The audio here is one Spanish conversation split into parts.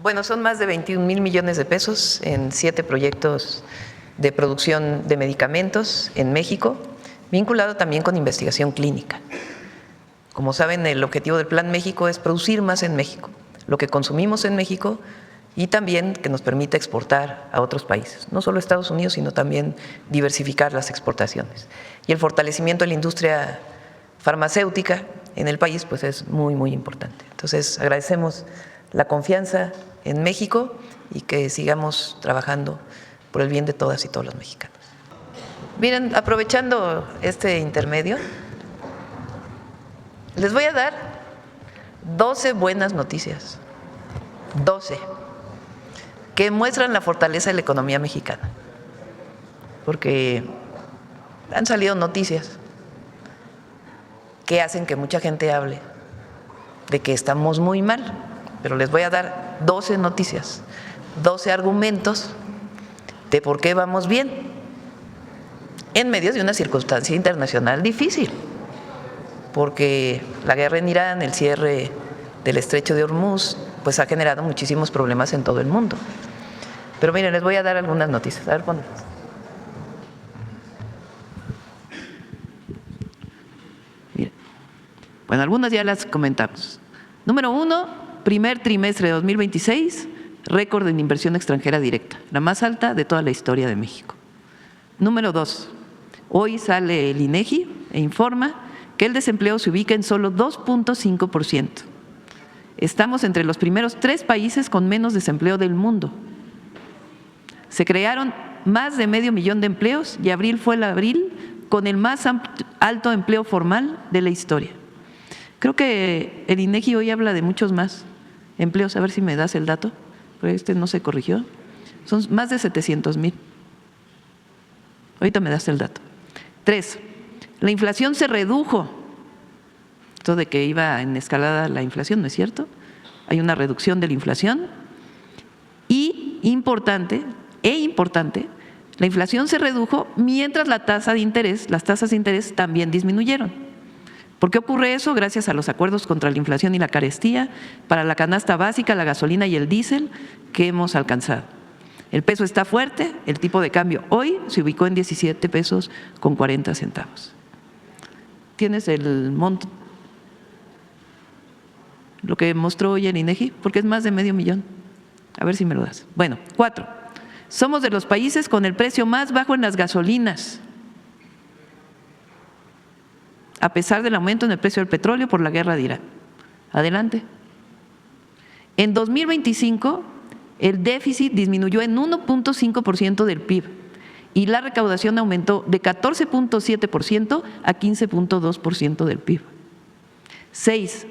Bueno, son más de 21,000 millones de pesos en 7 proyectos de producción de medicamentos en México, vinculado también con investigación clínica. Como saben, el objetivo del Plan México es producir más en México, lo que consumimos en México y también que nos permita exportar a otros países, no solo a Estados Unidos, sino también diversificar las exportaciones. Y el fortalecimiento de la industria farmacéutica en el país pues es muy, muy importante. Entonces, agradecemos la confianza en México y que sigamos trabajando por el bien de todas y todos los mexicanos. Miren, aprovechando este intermedio, les voy a dar 12 buenas noticias, 12, que muestran la fortaleza de la economía mexicana, porque han salido noticias que hacen que mucha gente hable de que estamos muy mal, pero les voy a dar 12 noticias, 12 argumentos de por qué vamos bien en medio de una circunstancia internacional difícil, porque la guerra en Irán, el cierre del estrecho de Hormuz, pues ha generado muchísimos problemas en todo el mundo. Pero miren, les voy a dar algunas noticias. A ver, ponlas. Miren. Bueno, algunas ya las comentamos. Número 1, primer trimestre de 2026, récord en inversión extranjera directa, la más alta de toda la historia de México. Número 2, hoy sale el INEGI e informa que el desempleo se ubica en solo 2.5%. Estamos entre los primeros 3 países con menos desempleo del mundo. Se crearon más de 500,000 de empleos y abril fue el abril con el más alto empleo formal de la historia. Creo que el INEGI hoy habla de muchos más empleos. A ver si me das el dato, pero este no se corrigió. Son más de 700,000. Ahorita me das el dato. 3, la inflación se redujo. Esto de que iba en escalada la inflación, ¿no es cierto? Hay una reducción de la inflación y importante, la inflación se redujo mientras las tasas de interés también disminuyeron. ¿Por qué ocurre eso? Gracias a los acuerdos contra la inflación y la carestía para la canasta básica, la gasolina y el diésel que hemos alcanzado. El peso está fuerte, el tipo de cambio hoy se ubicó en 17 pesos con 40 centavos. ¿Tienes el monto? Lo que mostró hoy el INEGI, porque es más de 500,000. A ver si me lo das. Bueno, 4, somos de los países con el precio más bajo en las gasolinas, a pesar del aumento en el precio del petróleo por la guerra de Irán. Adelante. En 2025, el déficit disminuyó en 1.5% del PIB y la recaudación aumentó de 14.7% a 15.2% del PIB. 6,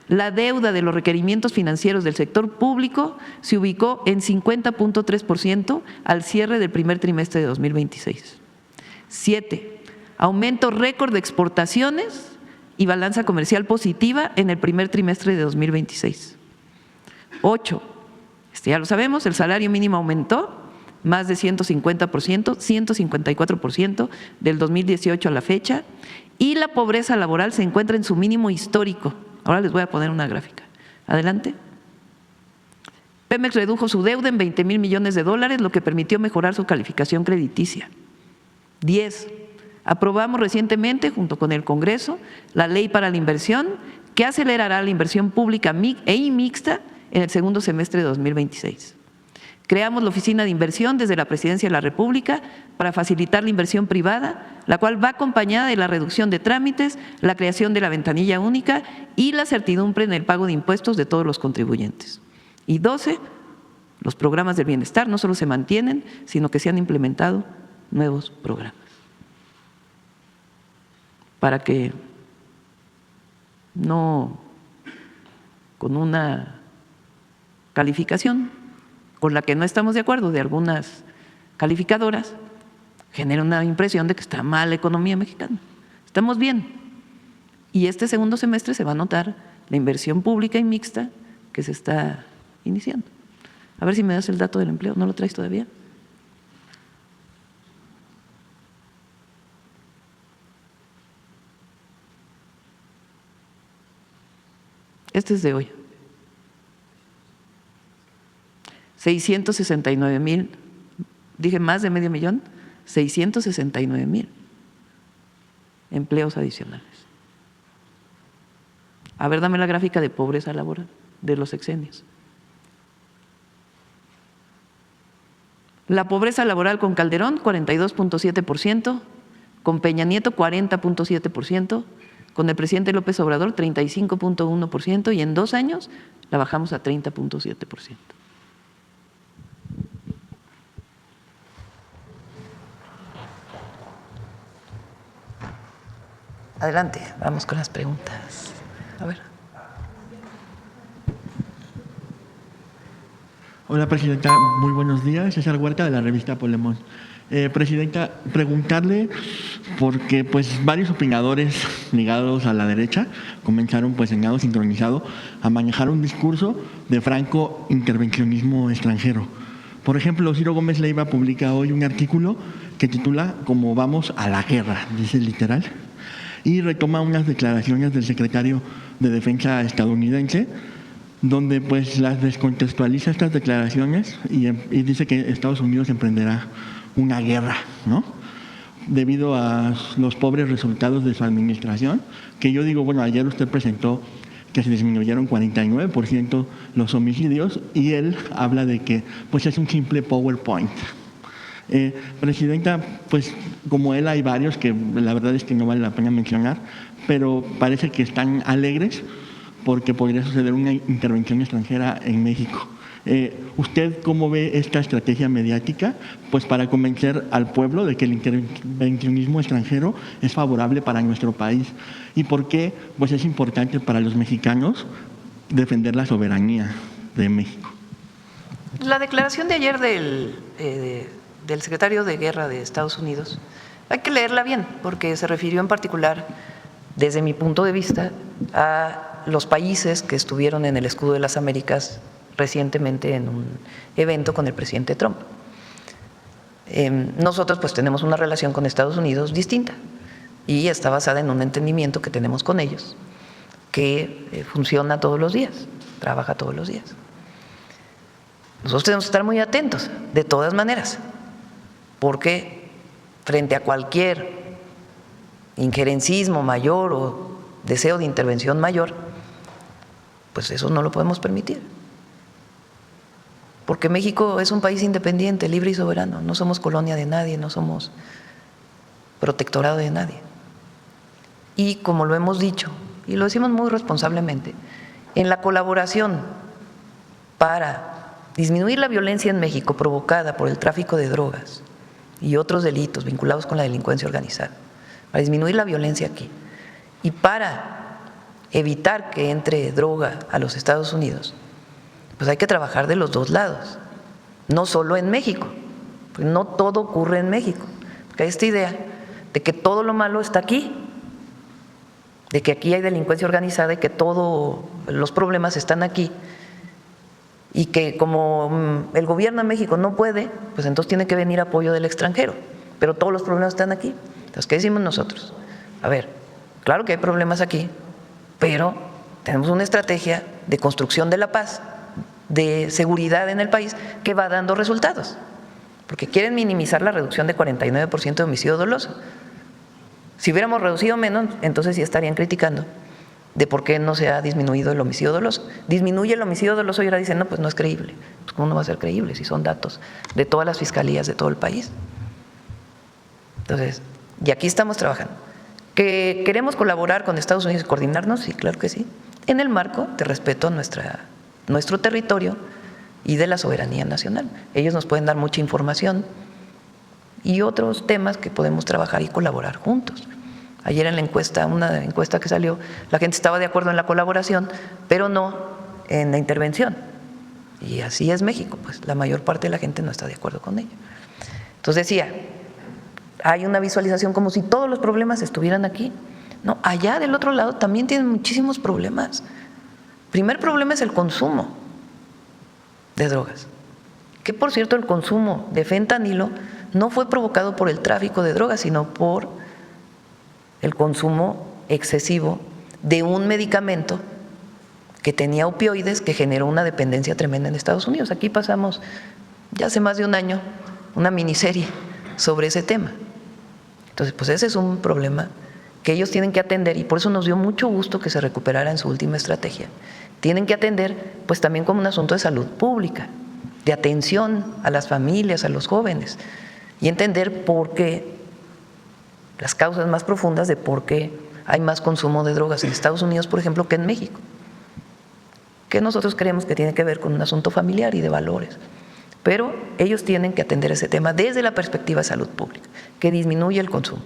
la deuda de los requerimientos financieros del sector público se ubicó en 50.3% al cierre del primer trimestre de 2026. 7, aumento récord de exportaciones y balanza comercial positiva en el primer trimestre de 2026. 8, ya lo sabemos, el salario mínimo aumentó más de 150%, 154% del 2018 a la fecha, y la pobreza laboral se encuentra en su mínimo histórico. Ahora les voy a poner una gráfica. Adelante. Pemex redujo su deuda en 20,000 millones de dólares, lo que permitió mejorar su calificación crediticia. 10, aprobamos recientemente, junto con el Congreso, la Ley para la Inversión, que acelerará la inversión pública e mixta en el segundo semestre de 2026. Creamos la Oficina de Inversión desde la Presidencia de la República para facilitar la inversión privada, la cual va acompañada de la reducción de trámites, la creación de la ventanilla única y la certidumbre en el pago de impuestos de todos los contribuyentes. Y 12, los programas del bienestar no solo se mantienen, sino que se han implementado nuevos programas para que no con una calificación con la que no estamos de acuerdo de algunas calificadoras, genera una impresión de que está mal la economía mexicana. Estamos bien. Y este segundo semestre se va a notar la inversión pública y mixta que se está iniciando. A ver si me das el dato del empleo. ¿No lo traes todavía? Este es de hoy. 669,000, dije más de medio millón, 669,000 empleos adicionales. A ver, dame la gráfica de pobreza laboral de los sexenios. La pobreza laboral con Calderón, 42.7%, con Peña Nieto, 40.7%, con el presidente López Obrador, 35.1%, y en 2 años la bajamos a 30.7%. Adelante, vamos con las preguntas. A ver. Hola, Presidenta. Muy buenos días. César Huerta, de la revista Polemón. Presidenta, preguntarle, porque pues varios opinadores ligados a la derecha comenzaron pues en lado sincronizado a manejar un discurso de franco intervencionismo extranjero. Por ejemplo, Ciro Gómez Leiva publica hoy un artículo que titula "Como vamos a la guerra", dice literal, y retoma unas declaraciones del secretario de Defensa estadounidense, donde pues las descontextualiza estas declaraciones y dice que Estados Unidos emprenderá una guerra, ¿no?, debido a los pobres resultados de su administración, que yo digo, bueno, ayer usted presentó que se disminuyeron 49% los homicidios y él habla de que pues es un simple PowerPoint. Presidenta, pues como él hay varios que la verdad es que no vale la pena mencionar, pero parece que están alegres porque podría suceder una intervención extranjera en México. ¿Usted cómo ve esta estrategia mediática pues para convencer al pueblo de que el intervencionismo extranjero es favorable para nuestro país? ¿Y por qué pues es importante para los mexicanos defender la soberanía de México? La declaración de ayer del secretario de Guerra de Estados Unidos, hay que leerla bien, porque se refirió en particular, desde mi punto de vista, a los países que estuvieron en el Escudo de las Américas recientemente en un evento con el presidente Trump. Nosotros pues tenemos una relación con Estados Unidos distinta y está basada en un entendimiento que tenemos con ellos, que funciona todos los días, trabaja todos los días. Nosotros tenemos que estar muy atentos, de todas maneras, porque frente a cualquier injerencismo mayor o deseo de intervención mayor, pues eso no lo podemos permitir. Porque México es un país independiente, libre y soberano, no somos colonia de nadie, no somos protectorado de nadie. Y como lo hemos dicho, y lo decimos muy responsablemente, en la colaboración para disminuir la violencia en México provocada por el tráfico de drogas y otros delitos vinculados con la delincuencia organizada, para disminuir la violencia aquí y para evitar que entre droga a los Estados Unidos, pues hay que trabajar de los dos lados, no solo en México, porque no todo ocurre en México, porque hay esta idea de que todo lo malo está aquí, de que aquí hay delincuencia organizada y que todos los problemas están aquí, y que como el gobierno de México no puede, pues entonces tiene que venir apoyo del extranjero, pero todos los problemas están aquí. Entonces, ¿qué decimos nosotros? A ver, claro que hay problemas aquí, pero tenemos una estrategia de construcción de la paz, de seguridad en el país que va dando resultados, porque quieren minimizar la reducción de 49% de homicidio doloso. Si hubiéramos reducido menos, entonces sí estarían criticando de por qué no se ha disminuido el homicidio doloso. Disminuye el homicidio doloso y ahora dicen, no, pues no es creíble. Pues ¿cómo no va a ser creíble si son datos de todas las fiscalías de todo el país? Entonces, y aquí estamos trabajando. ¿Que queremos colaborar con Estados Unidos y coordinarnos? Sí, claro que sí, en el marco de respeto a nuestro territorio y de la soberanía nacional. Ellos nos pueden dar mucha información y otros temas que podemos trabajar y colaborar juntos. Ayer en la encuesta, una encuesta que salió, la gente estaba de acuerdo en la colaboración, pero no en la intervención. Y así es México, pues la mayor parte de la gente no está de acuerdo con ello. Entonces decía, hay una visualización como si todos los problemas estuvieran aquí. No, allá del otro lado también tienen muchísimos problemas. Primer problema es el consumo de drogas, que por cierto el consumo de fentanilo no fue provocado por el tráfico de drogas, sino por el consumo excesivo de un medicamento que tenía opioides, que generó una dependencia tremenda en Estados Unidos. Aquí pasamos ya hace más de un año una miniserie sobre ese tema. Entonces, pues ese es un problema que ellos tienen que atender, y por eso nos dio mucho gusto que se recuperara en su última estrategia. Tienen que atender pues también como un asunto de salud pública, de atención a las familias, a los jóvenes, y entender por qué, las causas más profundas de por qué hay más consumo de drogas en Estados Unidos, por ejemplo, que en México, que nosotros creemos que tiene que ver con un asunto familiar y de valores. Pero ellos tienen que atender ese tema desde la perspectiva de salud pública, que disminuya el consumo.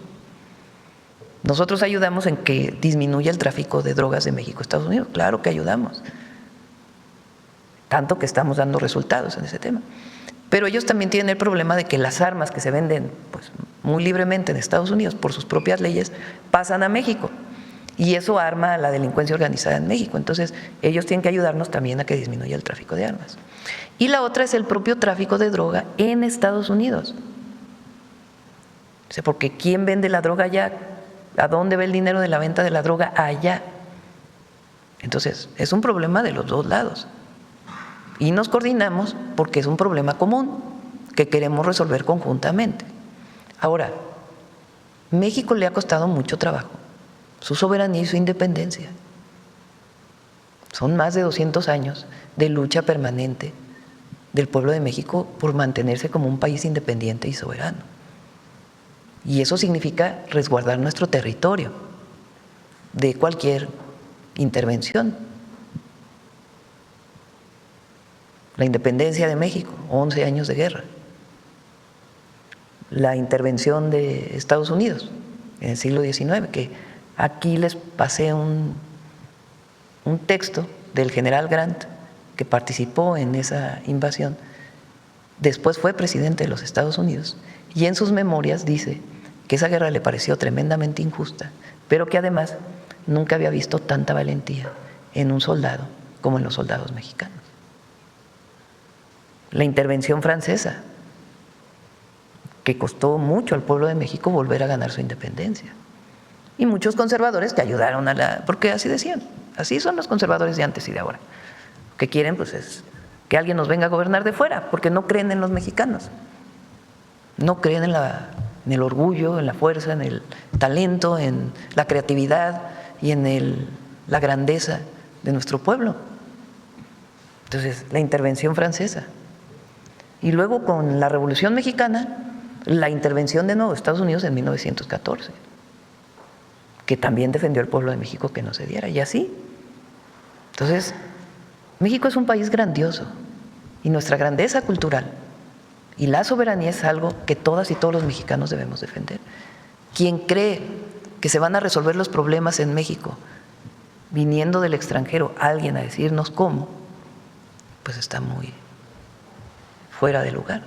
Nosotros ayudamos en que disminuya el tráfico de drogas de México a Estados Unidos, claro que ayudamos, tanto que estamos dando resultados en ese tema. Pero ellos también tienen el problema de que las armas que se venden pues, muy libremente en Estados Unidos por sus propias leyes pasan a México, y eso arma a la delincuencia organizada en México. Entonces ellos tienen que ayudarnos también a que disminuya el tráfico de armas. Y la otra es el propio tráfico de droga en Estados Unidos. O sea, porque ¿quién vende la droga allá? ¿A dónde va el dinero de la venta de la droga? Allá. Entonces, es un problema de los dos lados. Y nos coordinamos porque es un problema común que queremos resolver conjuntamente. Ahora, México le ha costado mucho trabajo su soberanía y su independencia. Son más de 200 años de lucha permanente del pueblo de México por mantenerse como un país independiente y soberano. Y eso significa resguardar nuestro territorio de cualquier intervención. La independencia de México, 11 años de guerra. La intervención de Estados Unidos en el siglo XIX, que aquí les pasé un texto del general Grant, que participó en esa invasión. Después fue presidente de los Estados Unidos, y en sus memorias dice que esa guerra le pareció tremendamente injusta, pero que además nunca había visto tanta valentía en un soldado como en los soldados mexicanos. La intervención francesa, que costó mucho al pueblo de México volver a ganar su independencia. Y muchos conservadores que ayudaron porque así decían, así son los conservadores de antes y de ahora. Lo que quieren pues es que alguien nos venga a gobernar de fuera, porque no creen en los mexicanos. No creen en el orgullo, en la fuerza, en el talento, en la creatividad y en la grandeza de nuestro pueblo. Entonces, la intervención francesa. Y luego con la Revolución Mexicana, la intervención de nuevo de Estados Unidos en 1914, que también defendió al pueblo de México que no se diera, y así. Entonces, México es un país grandioso, y nuestra grandeza cultural y la soberanía es algo que todas y todos los mexicanos debemos defender. Quien cree que se van a resolver los problemas en México viniendo del extranjero alguien a decirnos cómo, pues está muy fuera de lugar.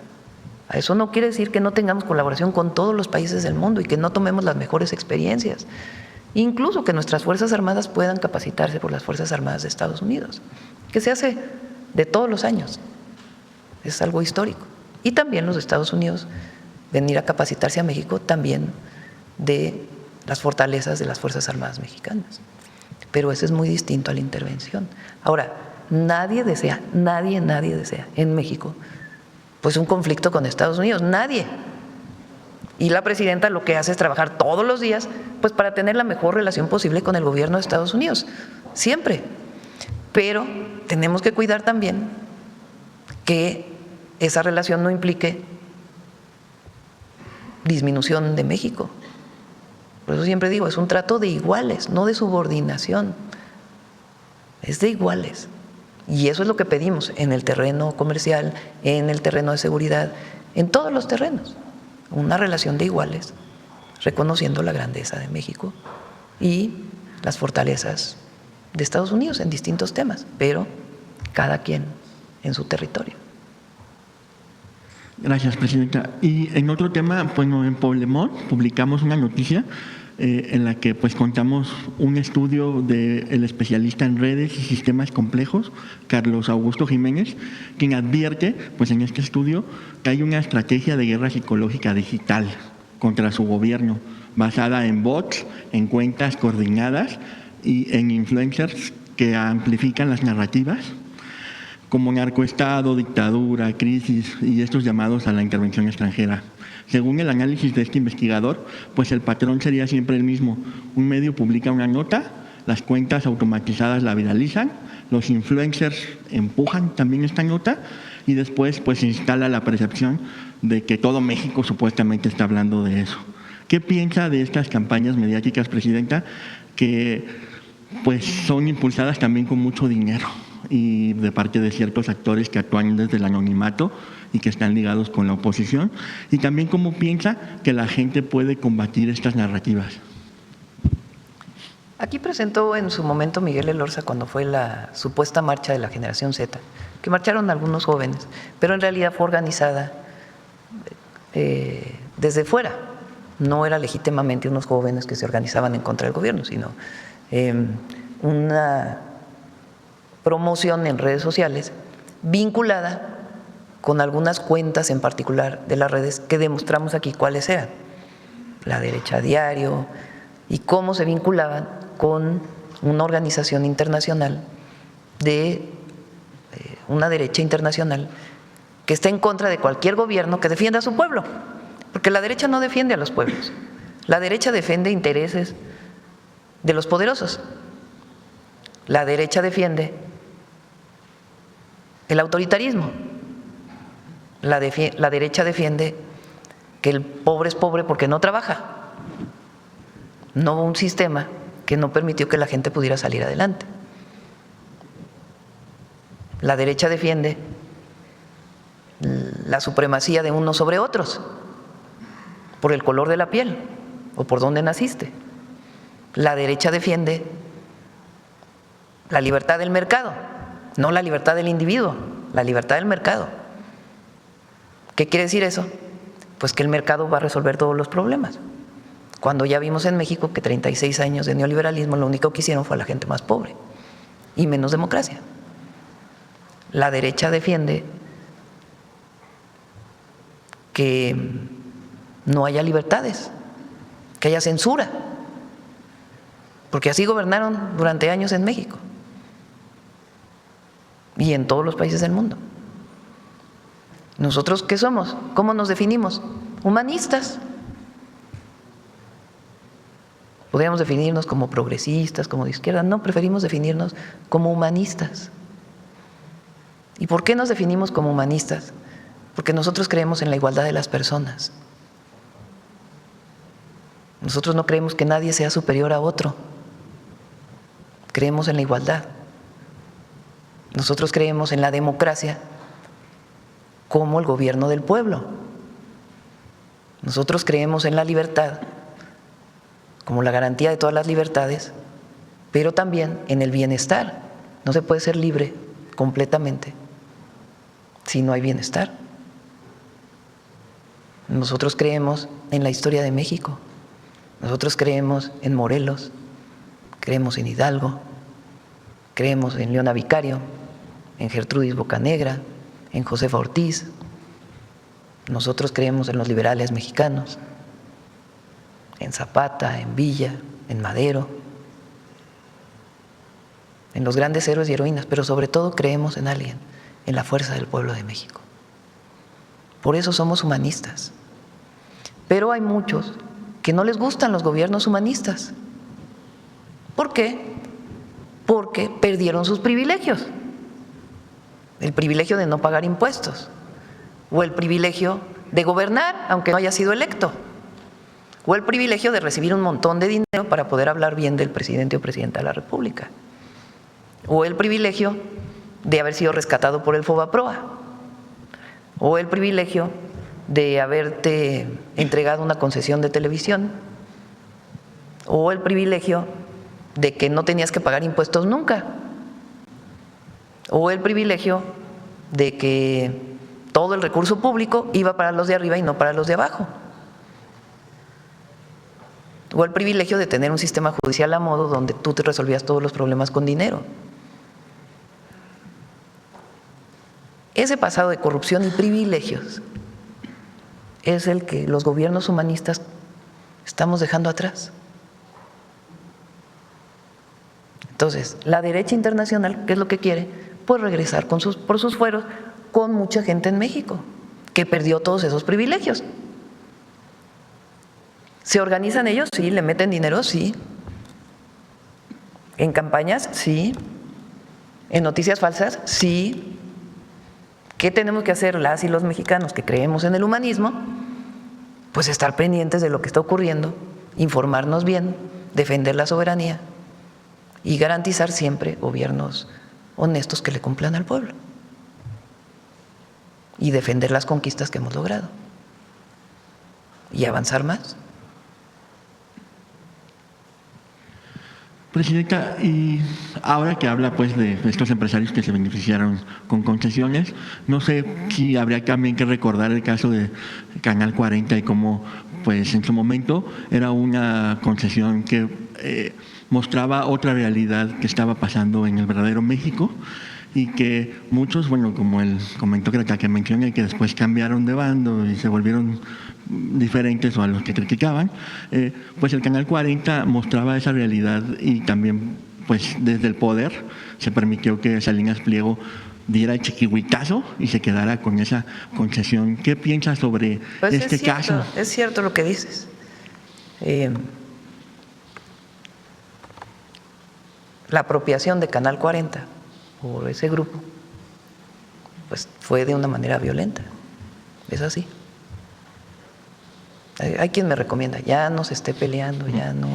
Eso no quiere decir que no tengamos colaboración con todos los países del mundo y que no tomemos las mejores experiencias, incluso que nuestras Fuerzas Armadas puedan capacitarse por las Fuerzas Armadas de Estados Unidos, que se hace de todos los años, es algo histórico. Y también los Estados Unidos venir a capacitarse a México también de las fortalezas de las Fuerzas Armadas mexicanas. Pero eso es muy distinto a la intervención. Ahora, nadie desea en México pues un conflicto con Estados Unidos, nadie. Y la presidenta lo que hace es trabajar todos los días pues para tener la mejor relación posible con el gobierno de Estados Unidos, siempre. Pero tenemos que cuidar también que esa relación no implique disminución de México. Por eso siempre digo, es un trato de iguales, no de subordinación, es de iguales. Y eso es lo que pedimos en el terreno comercial, en el terreno de seguridad, en todos los terrenos, una relación de iguales, reconociendo la grandeza de México y las fortalezas de Estados Unidos en distintos temas, pero cada quien en su territorio. Gracias, presidenta. Y en otro tema, bueno, en Poblemón publicamos una noticia en la que pues contamos un estudio del especialista en redes y sistemas complejos, Carlos Augusto Jiménez, quien advierte pues en este estudio que hay una estrategia de guerra psicológica digital contra su gobierno, basada en bots, en cuentas coordinadas y en influencers que amplifican las narrativas, como narcoestado, dictadura, crisis y estos llamados a la intervención extranjera. Según el análisis de este investigador, pues el patrón sería siempre el mismo. Un medio publica una nota, las cuentas automatizadas la viralizan, los influencers empujan también esta nota y después pues se instala la percepción de que todo México supuestamente está hablando de eso. ¿Qué piensa de estas campañas mediáticas, Presidenta, que pues son impulsadas también con mucho dinero y de parte de ciertos actores que actúan desde el anonimato y que están ligados con la oposición? Y también cómo piensa que la gente puede combatir estas narrativas. Aquí presentó en su momento Miguel Elorza cuando fue la supuesta marcha de la generación Z, que marcharon algunos jóvenes, pero en realidad fue organizada desde fuera. No era legítimamente unos jóvenes que se organizaban en contra del gobierno, sino una promoción en redes sociales vinculada con algunas cuentas en particular de las redes que demostramos aquí cuáles eran. La Derecha Diario, y cómo se vinculaban con una organización internacional de una derecha internacional que está en contra de cualquier gobierno que defienda a su pueblo, porque la derecha no defiende a los pueblos, la derecha defiende intereses de los poderosos, la derecha defiende el autoritarismo, la derecha defiende que el pobre es pobre porque no trabaja, no un sistema que no permitió que la gente pudiera salir adelante. La derecha defiende la supremacía de unos sobre otros por el color de la piel o por dónde naciste. La derecha defiende la libertad del mercado, no la libertad del individuo, la libertad del mercado. ¿Qué quiere decir eso? Pues que el mercado va a resolver todos los problemas. Cuando ya vimos en México que 36 años de neoliberalismo lo único que hicieron fue a la gente más pobre y menos democracia. La derecha defiende que no haya libertades, que haya censura, porque así gobernaron durante años en México y en todos los países del mundo. ¿Nosotros qué somos? ¿Cómo nos definimos? Humanistas. Podríamos definirnos como progresistas, como de izquierda. No, preferimos definirnos como humanistas. ¿Y por qué nos definimos como humanistas? Porque nosotros creemos en la igualdad de las personas. Nosotros no creemos que nadie sea superior a otro. Creemos en la igualdad. Nosotros creemos en la democracia como el gobierno del pueblo. Nosotros creemos en la libertad como la garantía de todas las libertades, pero también en el bienestar. No se puede ser libre completamente si no hay bienestar. Nosotros creemos en la historia de México, nosotros creemos en Morelos, creemos en Hidalgo, creemos en Leona Vicario, en Gertrudis Bocanegra, en Josefa Ortiz. Nosotros creemos en los liberales mexicanos, en Zapata, en Villa, en Madero, en los grandes héroes y heroínas, pero sobre todo creemos en alguien, en la fuerza del pueblo de México. Por eso somos humanistas. Pero hay muchos que no les gustan los gobiernos humanistas. ¿Por qué? Porque perdieron sus privilegios. El privilegio de no pagar impuestos, o el privilegio de gobernar aunque no haya sido electo, o el privilegio de recibir un montón de dinero para poder hablar bien del presidente o presidenta de la República, o el privilegio de haber sido rescatado por el Fobaproa, o el privilegio de haberte entregado una concesión de televisión, o el privilegio de que no tenías que pagar impuestos nunca, o el privilegio de que todo el recurso público iba para los de arriba y no para los de abajo, o el privilegio de tener un sistema judicial a modo donde tú te resolvías todos los problemas con dinero. Ese pasado de corrupción y privilegios es el que los gobiernos humanistas estamos dejando atrás. Entonces, Entonces, la derecha internacional, ¿qué es lo que quiere? Pues regresar por sus fueros con mucha gente en México, que perdió todos esos privilegios. ¿Se organizan ellos? Sí. ¿Le meten dinero? Sí. ¿En campañas? Sí. ¿En noticias falsas? Sí. ¿Qué tenemos que hacer las y los mexicanos que creemos en el humanismo? Pues estar pendientes de lo que está ocurriendo, informarnos bien, defender la soberanía y garantizar siempre gobiernos honestos que le cumplan al pueblo y defender las conquistas que hemos logrado y avanzar más. Presidenta, y ahora que habla pues de estos empresarios que se beneficiaron con concesiones, no sé si habría también que recordar el caso de Canal 40 y cómo pues en su momento era una concesión que mostraba otra realidad que estaba pasando en el verdadero México y que muchos, bueno, como él comentó que mencioné, que después cambiaron de bando y se volvieron diferentes o a los que criticaban, pues el Canal 40 mostraba esa realidad y también pues desde el poder se permitió que Salinas Pliego diera el chiquihuitazo y se quedara con esa concesión. ¿Qué piensas sobre pues este caso? Es cierto lo que dices. La apropiación de Canal 40 por ese grupo pues fue de una manera violenta, es así. Hay quien me recomienda, ya no se esté peleando, ya no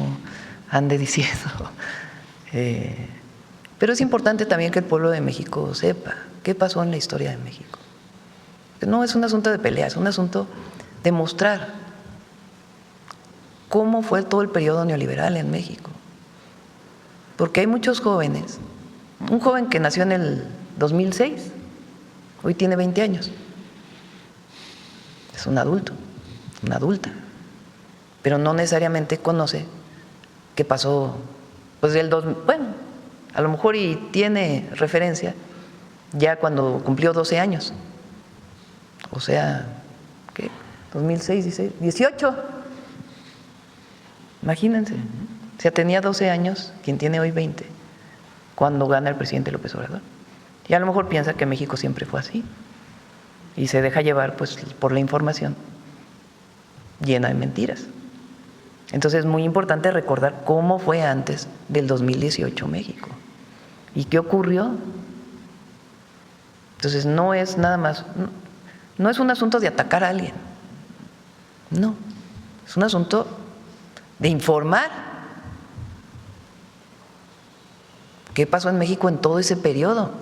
ande diciendo. Pero es importante también que el pueblo de México sepa qué pasó en la historia de México. No es un asunto de pelea, es un asunto de mostrar cómo fue todo el periodo neoliberal en México. Porque hay muchos jóvenes, un joven que nació en el 2006, hoy tiene 20 años, es un adulto, una adulta, pero no necesariamente conoce qué pasó, pues bueno, a lo mejor y tiene referencia ya cuando cumplió 12 años, o sea, ¿qué? 2006, 16, 18, imagínense, o sea, tenía 12 años, quien tiene hoy 20, cuando gana el presidente López Obrador, y a lo mejor piensa que México siempre fue así, y se deja llevar pues por la información llena de mentiras. Entonces es muy importante recordar cómo fue antes del 2018 México y qué ocurrió. Entonces no es nada más, no es un asunto de atacar a alguien, no, es un asunto de informar qué pasó en México en todo ese periodo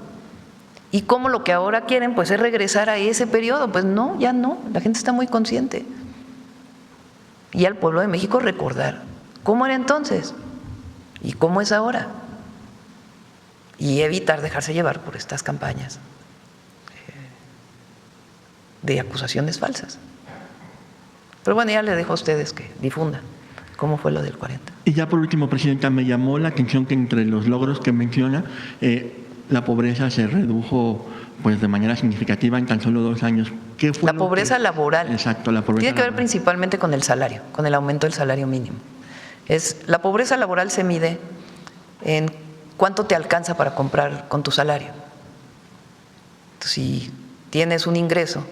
y cómo lo que ahora quieren pues es regresar a ese periodo. Pues no, ya no, la gente está muy consciente. Y al pueblo de México recordar cómo era entonces y cómo es ahora. Y evitar dejarse llevar por estas campañas de acusaciones falsas. Pero bueno, ya le dejo a ustedes que difundan cómo fue lo del 40. Y ya por último, Presidenta, me llamó la atención que entre los logros que menciona, la pobreza se redujo pues de manera significativa en tan solo 2 años. ¿Qué fue la pobreza laboral. Exacto, la pobreza tiene que ver laboral. principalmente con el salario, con el aumento del salario mínimo. La pobreza laboral se mide en cuánto te alcanza para comprar con tu salario. Entonces, si tienes un ingreso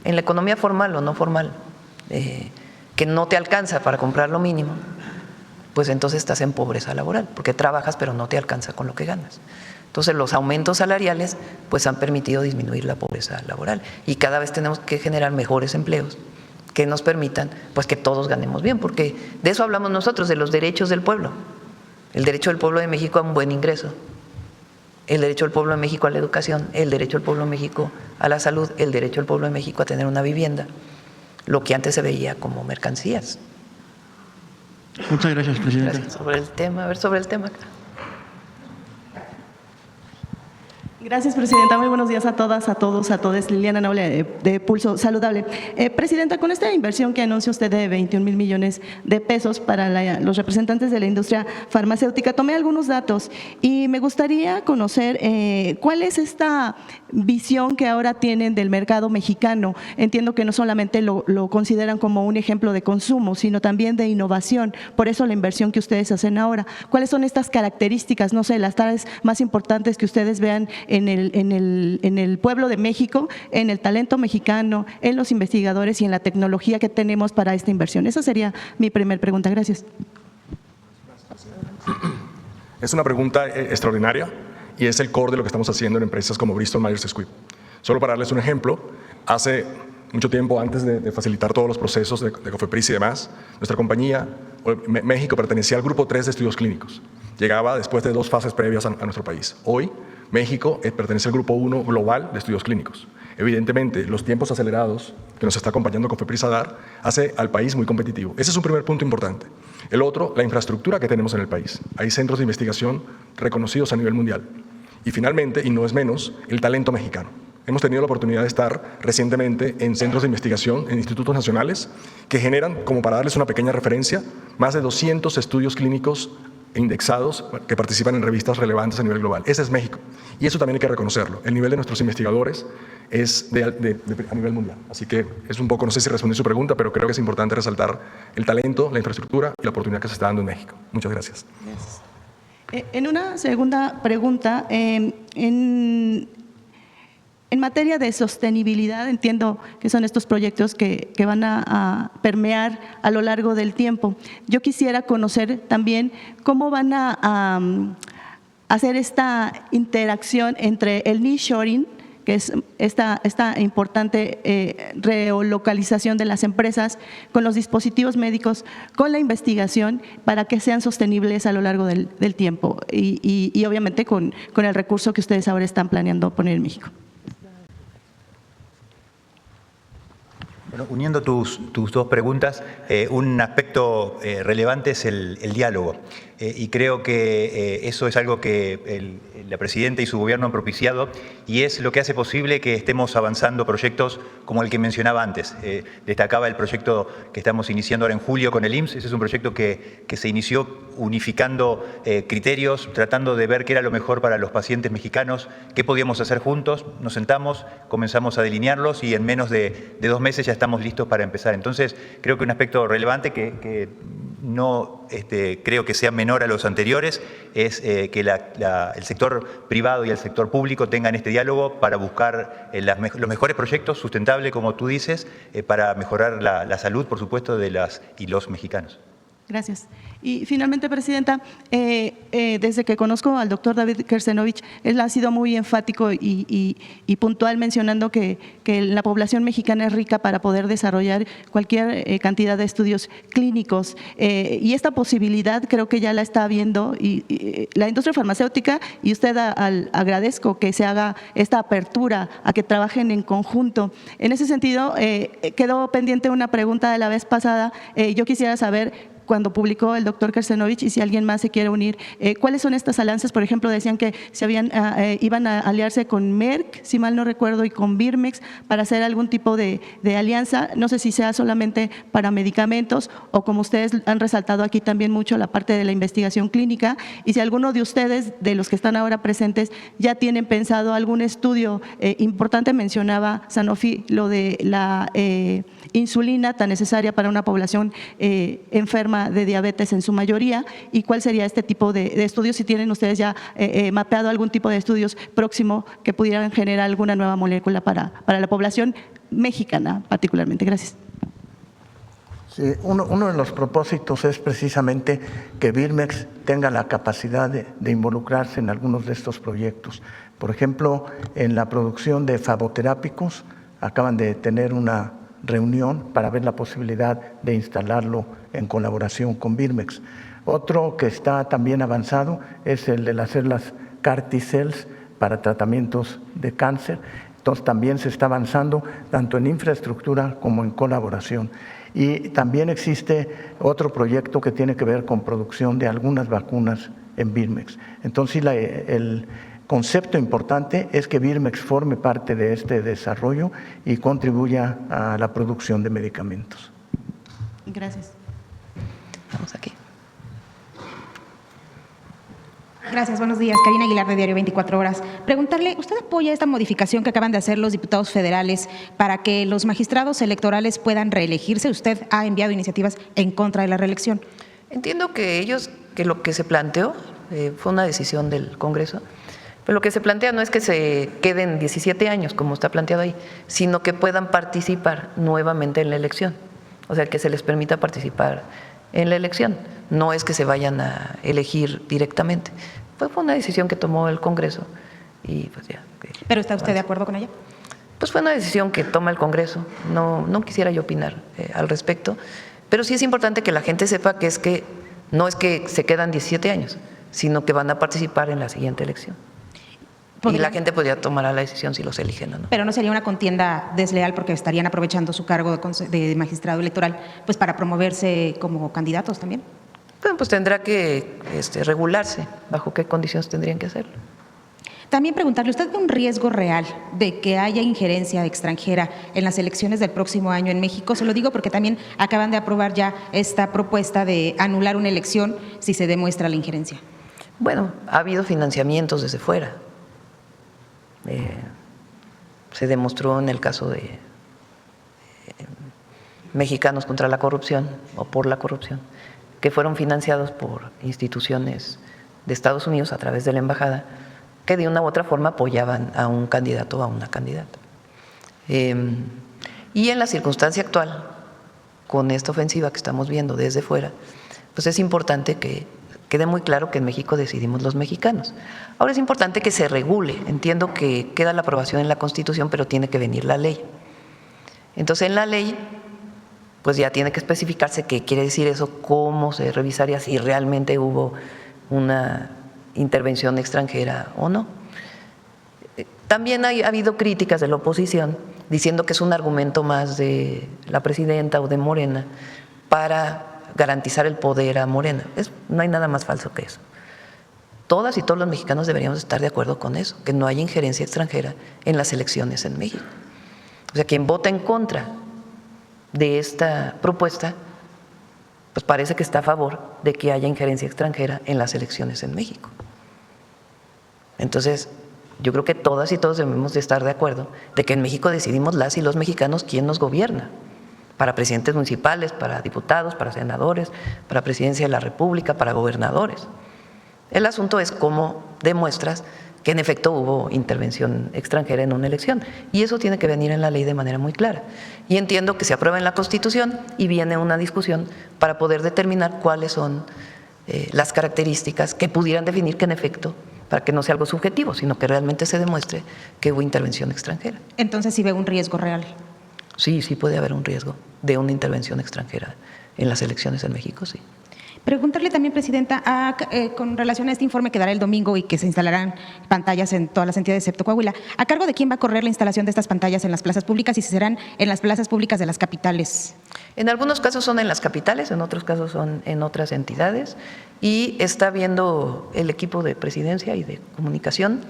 en la economía formal o no formal que no te alcanza para comprar lo mínimo, pues entonces estás en pobreza laboral, porque trabajas pero no te alcanza con lo que ganas. Entonces los aumentos salariales pues han permitido disminuir la pobreza laboral y cada vez tenemos que generar mejores empleos que nos permitan pues que todos ganemos bien, porque de eso hablamos nosotros, de los derechos del pueblo. El derecho del pueblo de México a un buen ingreso, el derecho del pueblo de México a la educación, el derecho del pueblo de México a la salud, el derecho del pueblo de México a tener una vivienda, lo que antes se veía como mercancías. Muchas gracias, Presidenta. Gracias. Sobre el tema, a ver, sobre el tema. Gracias, Presidenta. Muy buenos días a todas, a todos, a todos. Liliana Noble, de Pulso Saludable. Presidenta, con esta inversión que anuncia usted de 21,000 millones de pesos para los representantes de la industria farmacéutica, tomé algunos datos y me gustaría conocer cuál es esta visión que ahora tienen del mercado mexicano. Entiendo que no solamente lo consideran como un ejemplo de consumo, sino también de innovación. Por eso la inversión que ustedes hacen ahora. ¿Cuáles son estas características, no sé, las tareas más importantes que ustedes vean en el pueblo de México, en el talento mexicano, en los investigadores y en la tecnología que tenemos para esta inversión? Esa sería mi primera pregunta. Gracias. Es una pregunta extraordinaria y es el core de lo que estamos haciendo en empresas como Bristol Myers Squibb. Solo para darles un ejemplo, hace mucho tiempo, antes de facilitar todos los procesos de COFEPRIS y demás, nuestra compañía, México, pertenecía al grupo 3 de estudios clínicos. Llegaba después de 2 fases previas a nuestro país. Hoy, México pertenece al grupo 1 global de estudios clínicos. Evidentemente, los tiempos acelerados que nos está acompañando COFEPRIS a dar hace al país muy competitivo. Ese es un primer punto importante. El otro, la infraestructura que tenemos en el país. Hay centros de investigación reconocidos a nivel mundial. Y finalmente, y no es menos, el talento mexicano. Hemos tenido la oportunidad de estar recientemente en centros de investigación, en institutos nacionales, que generan, como para darles una pequeña referencia, más de 200 estudios clínicos indexados que participan en revistas relevantes a nivel global. Ese es México. Y eso también hay que reconocerlo. El nivel de nuestros investigadores es a nivel mundial. Así que es un poco, no sé si respondí su pregunta, pero creo que es importante resaltar el talento, la infraestructura y la oportunidad que se está dando en México. Muchas gracias. Gracias. En una segunda pregunta, en materia de sostenibilidad, entiendo que son estos proyectos que van a permear a lo largo del tiempo. Yo quisiera conocer también cómo van a hacer esta interacción entre el nearshoring, que es esta importante relocalización de las empresas, con los dispositivos médicos, con la investigación, para que sean sostenibles a lo largo del tiempo y obviamente con el recurso que ustedes ahora están planeando poner en México. Bueno, uniendo tus 2 preguntas, un aspecto relevante es el diálogo. Y creo que eso es algo que la Presidenta y su gobierno han propiciado y es lo que hace posible que estemos avanzando proyectos como el que mencionaba antes. Destacaba el proyecto que estamos iniciando ahora en julio con el IMSS. Ese es un proyecto que se inició unificando criterios, tratando de ver qué era lo mejor para los pacientes mexicanos, qué podíamos hacer juntos. Nos sentamos, comenzamos a delinearlos y en menos de 2 meses ya estamos listos para empezar. Entonces, creo que un aspecto relevante que no creo que sea menor a los anteriores es que el sector privado y el sector público tengan este diálogo para buscar los mejores proyectos sustentables, como tú dices, para mejorar la salud, por supuesto, de las y los mexicanos. Gracias. Y finalmente, Presidenta, desde que conozco al doctor David Kersenovich, él ha sido muy enfático y puntual mencionando que la población mexicana es rica para poder desarrollar cualquier cantidad de estudios clínicos. Y esta posibilidad creo que ya la está viendo y la industria farmacéutica, y usted agradezco que se haga esta apertura a que trabajen en conjunto. En ese sentido, quedó pendiente una pregunta de la vez pasada. Yo quisiera saber, cuando publicó el doctor Kersenovich, y si alguien más se quiere unir, ¿cuáles son estas alianzas? Por ejemplo, decían que iban a aliarse con Merck, si mal no recuerdo, y con Birmex para hacer algún tipo de alianza. No sé si sea solamente para medicamentos o, como ustedes han resaltado aquí también mucho, la parte de la investigación clínica, y si alguno de ustedes, de los que están ahora presentes, ya tienen pensado algún estudio importante. Mencionaba Sanofi lo de la insulina tan necesaria para una población enferma de diabetes en su mayoría, y cuál sería este tipo de estudios, si tienen ustedes ya mapeado algún tipo de estudios próximo que pudieran generar alguna nueva molécula para la población mexicana particularmente. Gracias. Sí, uno de los propósitos es precisamente que Birmex tenga la capacidad de involucrarse en algunos de estos proyectos. Por ejemplo, en la producción de fagoterápicos, acaban de tener una reunión para ver la posibilidad de instalarlo en colaboración con Birmex. Otro que está también avanzado es el de hacer las CAR T-cells para tratamientos de cáncer. Entonces también se está avanzando tanto en infraestructura como en colaboración. Y también existe otro proyecto que tiene que ver con producción de algunas vacunas en Birmex. Entonces concepto importante es que Birmex forme parte de este desarrollo y contribuya a la producción de medicamentos. Gracias. Vamos aquí. Gracias, buenos días. Karina Aguilar, de Diario 24 Horas. Preguntarle, ¿usted apoya esta modificación que acaban de hacer los diputados federales para que los magistrados electorales puedan reelegirse? Usted ha enviado iniciativas en contra de la reelección. Entiendo que lo que se planteó fue una decisión del Congreso, pero lo que se plantea no es que se queden 17 años, como está planteado ahí, sino que puedan participar nuevamente en la elección. O sea, que se les permita participar en la elección. No es que se vayan a elegir directamente. Fue una decisión que tomó el Congreso y pues ya. ¿Pero está usted de acuerdo con ella? Pues fue una decisión que toma el Congreso. No quisiera yo opinar al respecto, pero sí es importante que la gente sepa que no es que se quedan 17 años, sino que van a participar en la siguiente elección. Y la gente podría tomar la decisión si los eligen o no. Pero no sería una contienda desleal porque estarían aprovechando su cargo de magistrado electoral pues para promoverse como candidatos también. Bueno, pues tendrá que regularse bajo qué condiciones tendrían que hacerlo. También preguntarle, ¿usted ve un riesgo real de que haya injerencia extranjera en las elecciones del próximo año en México? Se lo digo porque también acaban de aprobar ya esta propuesta de anular una elección si se demuestra la injerencia. Bueno, ha habido financiamientos desde fuera. Se demostró en el caso de Mexicanos contra la Corrupción o por la corrupción, que fueron financiados por instituciones de Estados Unidos a través de la embajada, que de una u otra forma apoyaban a un candidato o a una candidata. Y en la circunstancia actual, con esta ofensiva que estamos viendo desde fuera, pues es importante que quede muy claro que en México decidimos los mexicanos. Ahora es importante que se regule. Entiendo que queda la aprobación en la Constitución, pero tiene que venir la ley. Entonces, en la ley, pues ya tiene que especificarse qué quiere decir eso, cómo se revisaría si realmente hubo una intervención extranjera o no. También ha habido críticas de la oposición diciendo que es un argumento más de la presidenta o de Morena para garantizar el poder a Morena. No hay nada más falso que eso. Todas y todos los mexicanos deberíamos estar de acuerdo con eso, que no haya injerencia extranjera en las elecciones en México. O sea, quien vota en contra de esta propuesta, pues parece que está a favor de que haya injerencia extranjera en las elecciones en México. Entonces, yo creo que todas y todos debemos de estar de acuerdo de que en México decidimos las y los mexicanos quién nos gobierna. Para presidentes municipales, para diputados, para senadores, para presidencia de la República, para gobernadores. El asunto es cómo demuestras que en efecto hubo intervención extranjera en una elección. Y eso tiene que venir en la ley de manera muy clara. Y entiendo que se aprueba en la Constitución y viene una discusión para poder determinar cuáles son las características que pudieran definir que en efecto, para que no sea algo subjetivo, sino que realmente se demuestre que hubo intervención extranjera. Entonces, ¿sí ve un riesgo real? Sí puede haber un riesgo de una intervención extranjera en las elecciones en México, sí. Preguntarle también, Presidenta, con relación a este informe que dará el domingo y que se instalarán pantallas en todas las entidades excepto Coahuila, ¿a cargo de quién va a correr la instalación de estas pantallas en las plazas públicas y si serán en las plazas públicas de las capitales? En algunos casos son en las capitales, en otros casos son en otras entidades y está viendo el equipo de presidencia y de comunicación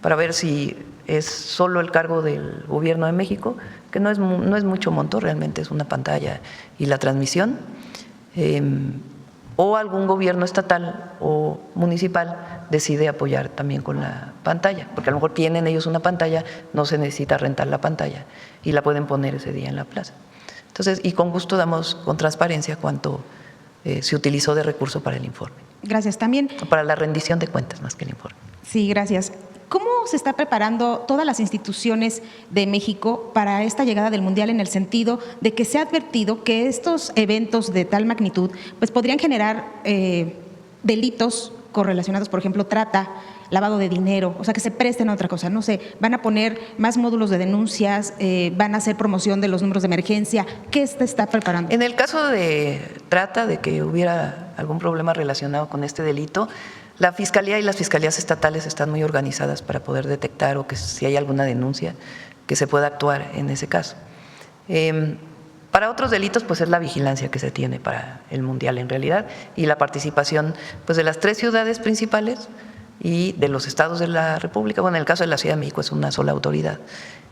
para ver si es solo el cargo del Gobierno de México, que no es mucho monto, realmente es una pantalla y la transmisión, o algún gobierno estatal o municipal decide apoyar también con la pantalla, porque a lo mejor tienen ellos una pantalla, no se necesita rentar la pantalla y la pueden poner ese día en la plaza. Entonces, y con gusto damos con transparencia cuánto se utilizó de recurso para el informe. Gracias. También. Para la rendición de cuentas más que el informe. Sí, gracias. ¿Cómo se está preparando todas las instituciones de México para esta llegada del Mundial en el sentido de que se ha advertido que estos eventos de tal magnitud pues podrían generar delitos correlacionados, por ejemplo, trata, lavado de dinero, o sea, que se presten a otra cosa, no sé, van a poner más módulos de denuncias, van a hacer promoción de los números de emergencia? ¿Qué se está preparando? En el caso de trata, de que hubiera algún problema relacionado con este delito, la Fiscalía y las Fiscalías estatales están muy organizadas para poder detectar o que si hay alguna denuncia que se pueda actuar en ese caso. Para otros delitos, pues es la vigilancia que se tiene para el Mundial en realidad y la participación pues de las 3 ciudades principales y de los estados de la República. Bueno, en el caso de la Ciudad de México es una sola autoridad.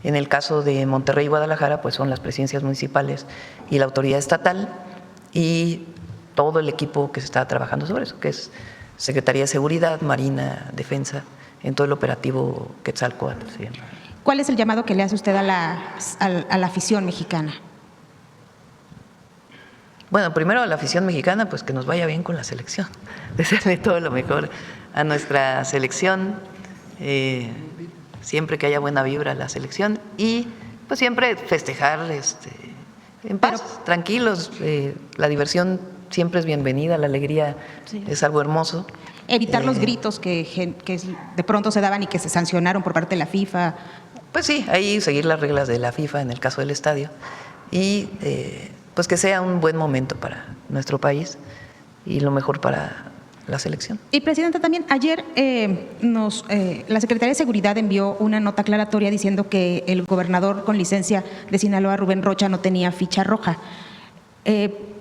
En el caso de Monterrey y Guadalajara, pues son las presidencias municipales y la autoridad estatal y todo el equipo que se está trabajando sobre eso, que es Secretaría de Seguridad, Marina, Defensa, en todo el operativo Quetzalcóatl se llama. ¿Cuál es el llamado que le hace usted a la afición mexicana? Bueno, primero a la afición mexicana, pues que nos vaya bien con la selección, desearle todo lo mejor a nuestra selección, siempre que haya buena vibra a la selección y pues siempre festejar en paz, tranquilos, la diversión siempre es bienvenida, la alegría es algo hermoso. Evitar los gritos que de pronto se daban y que se sancionaron por parte de la FIFA. Pues sí, ahí seguir las reglas de la FIFA en el caso del estadio y pues que sea un buen momento para nuestro país y lo mejor para la selección. Y Presidenta, también ayer la Secretaría de Seguridad envió una nota aclaratoria diciendo que el gobernador con licencia de Sinaloa, Rubén Rocha, no tenía ficha roja.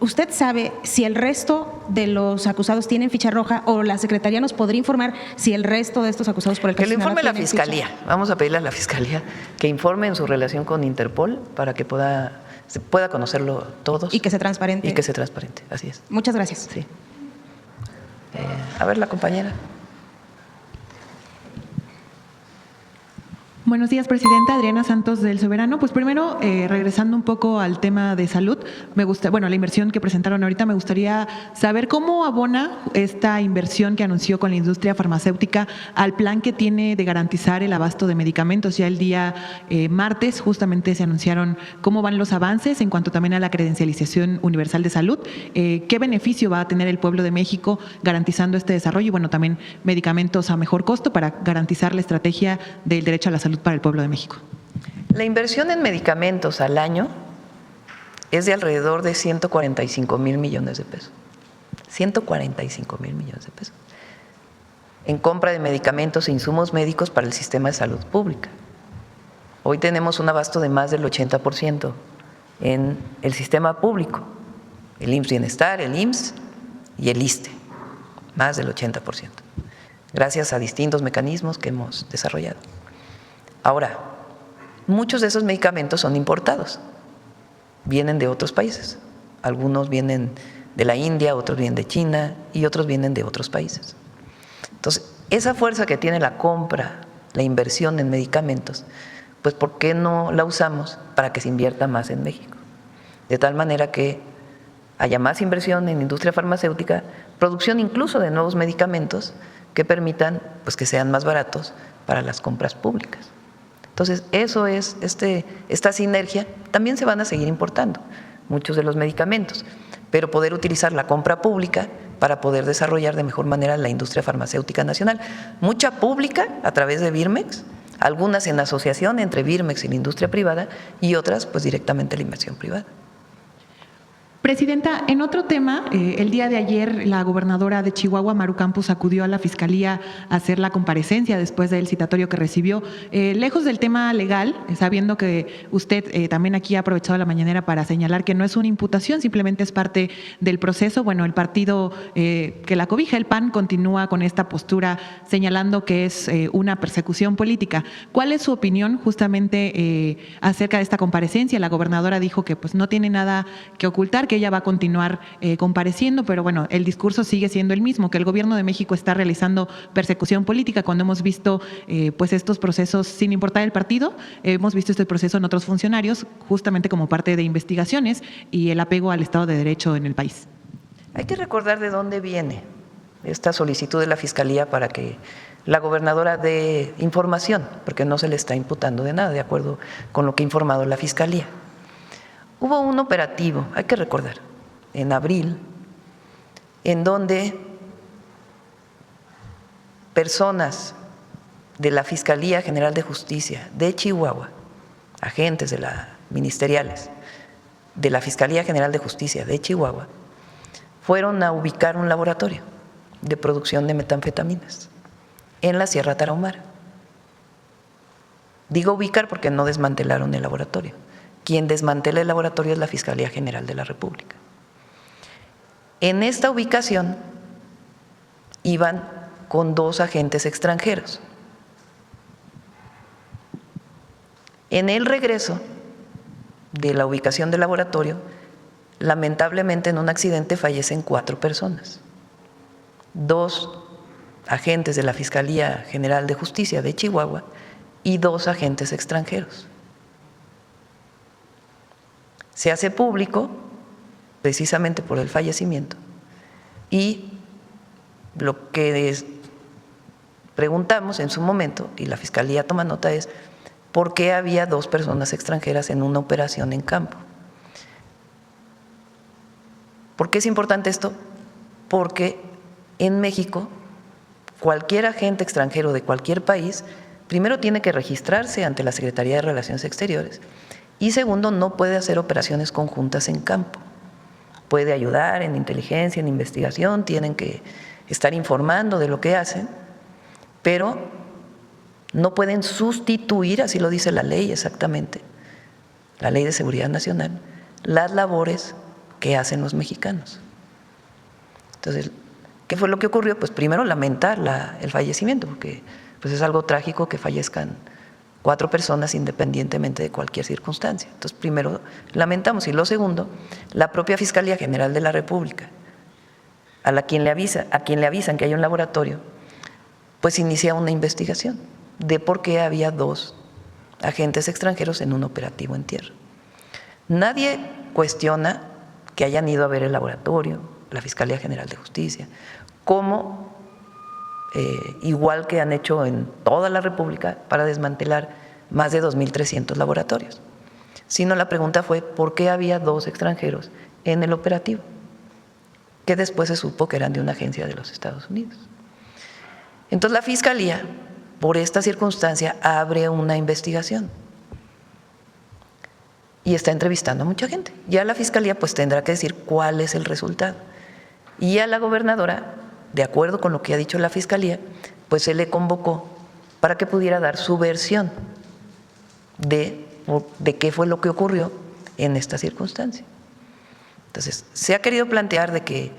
¿Usted sabe si el resto de los acusados tienen ficha roja o la Secretaría nos podría informar si el resto de estos acusados por el caso que lo informe la tienen Fiscalía. ficha? Vamos a pedirle a la Fiscalía que informe en su relación con Interpol para que se pueda conocerlo todos. Y que sea transparente. Y que sea transparente, así es. Muchas gracias. Sí. A ver, la compañera. Buenos días, Presidenta. Adriana Santos del Soberano. Pues primero, regresando un poco al tema de salud, la inversión que presentaron ahorita, me gustaría saber cómo abona esta inversión que anunció con la industria farmacéutica al plan que tiene de garantizar el abasto de medicamentos. Ya el día martes justamente se anunciaron cómo van los avances en cuanto también a la credencialización universal de salud. ¿Qué beneficio va a tener el pueblo de México garantizando este desarrollo? Y bueno, también medicamentos a mejor costo para garantizar la estrategia del derecho a la salud para el pueblo de México. La inversión en medicamentos al año es de alrededor de 145,000 millones de pesos. 145,000 millones de pesos. En compra de medicamentos e insumos médicos para el sistema de salud pública. Hoy tenemos un abasto de más del 80% en el sistema público. El IMSS Bienestar, el IMSS y el ISSSTE. Más del 80%. Gracias a distintos mecanismos que hemos desarrollado. Ahora, muchos de esos medicamentos son importados, vienen de otros países. Algunos vienen de la India, otros vienen de China y otros vienen de otros países. Entonces, esa fuerza que tiene la compra, la inversión en medicamentos, pues ¿por qué no la usamos para que se invierta más en México? De tal manera que haya más inversión en industria farmacéutica, producción incluso de nuevos medicamentos que permitan pues, que sean más baratos para las compras públicas. Entonces, eso es, esta sinergia, también se van a seguir importando muchos de los medicamentos, pero poder utilizar la compra pública para poder desarrollar de mejor manera la industria farmacéutica nacional. Mucha pública a través de Birmex, algunas en asociación entre Birmex y la industria privada y otras pues directamente la inversión privada. Presidenta, en otro tema, el día de ayer la gobernadora de Chihuahua, Maru Campos, acudió a la Fiscalía a hacer la comparecencia después del citatorio que recibió. Lejos del tema legal, sabiendo que usted también aquí ha aprovechado la mañanera para señalar que no es una imputación, simplemente es parte del proceso. Bueno, el partido que la cobija, el PAN, continúa con esta postura señalando que es una persecución política. ¿Cuál es su opinión justamente acerca de esta comparecencia? La gobernadora dijo que pues no tiene nada que ocultar, que ella va a continuar compareciendo, pero bueno, el discurso sigue siendo el mismo, que el gobierno de México está realizando persecución política cuando hemos visto pues estos procesos, sin importar el partido, hemos visto este proceso en otros funcionarios, justamente como parte de investigaciones y el apego al Estado de Derecho en el país. Hay que recordar de dónde viene esta solicitud de la Fiscalía para que la gobernadora dé información, porque no se le está imputando de nada, de acuerdo con lo que ha informado la Fiscalía. Hubo un operativo, hay que recordar, en abril, en donde personas de la Fiscalía General de Justicia de Chihuahua, agentes de ministeriales de la Fiscalía General de Justicia de Chihuahua, fueron a ubicar un laboratorio de producción de metanfetaminas en la Sierra Tarahumara. Digo ubicar porque no desmantelaron el laboratorio. Quien desmantela el laboratorio es la Fiscalía General de la República. En esta ubicación iban con 2 agentes extranjeros. En el regreso de la ubicación del laboratorio, lamentablemente en un accidente fallecen 4 personas. 2 agentes de la Fiscalía General de Justicia de Chihuahua y 2 agentes extranjeros. Se hace público precisamente por el fallecimiento y lo que preguntamos en su momento, y la Fiscalía toma nota, es ¿por qué había 2 personas extranjeras en una operación en campo? ¿Por qué es importante esto? Porque en México cualquier agente extranjero de cualquier país primero tiene que registrarse ante la Secretaría de Relaciones Exteriores y segundo, no puede hacer operaciones conjuntas en campo. Puede ayudar en inteligencia, en investigación, tienen que estar informando de lo que hacen, pero no pueden sustituir, así lo dice la ley exactamente, la Ley de Seguridad Nacional, las labores que hacen los mexicanos. Entonces, ¿qué fue lo que ocurrió? Pues primero lamentar el fallecimiento, porque pues es algo trágico que fallezcan 4 personas independientemente de cualquier circunstancia. Entonces, primero lamentamos. Y lo segundo, la propia Fiscalía General de la República, a quien le avisan que hay un laboratorio, pues inicia una investigación de por qué había 2 agentes extranjeros en un operativo en tierra. Nadie cuestiona que hayan ido a ver el laboratorio, la Fiscalía General de Justicia, como igual que han hecho en toda la República para desmantelar más de 2.300 laboratorios. Sino la pregunta fue ¿por qué había 2 extranjeros en el operativo? Que después se supo que eran de una agencia de los Estados Unidos. Entonces la Fiscalía, por esta circunstancia, abre una investigación y está entrevistando a mucha gente. Ya la Fiscalía pues tendrá que decir cuál es el resultado. Y a la gobernadora, de acuerdo con lo que ha dicho la Fiscalía, pues se le convocó para que pudiera dar su versión de qué fue lo que ocurrió en esta circunstancia. Entonces, se ha querido plantear de que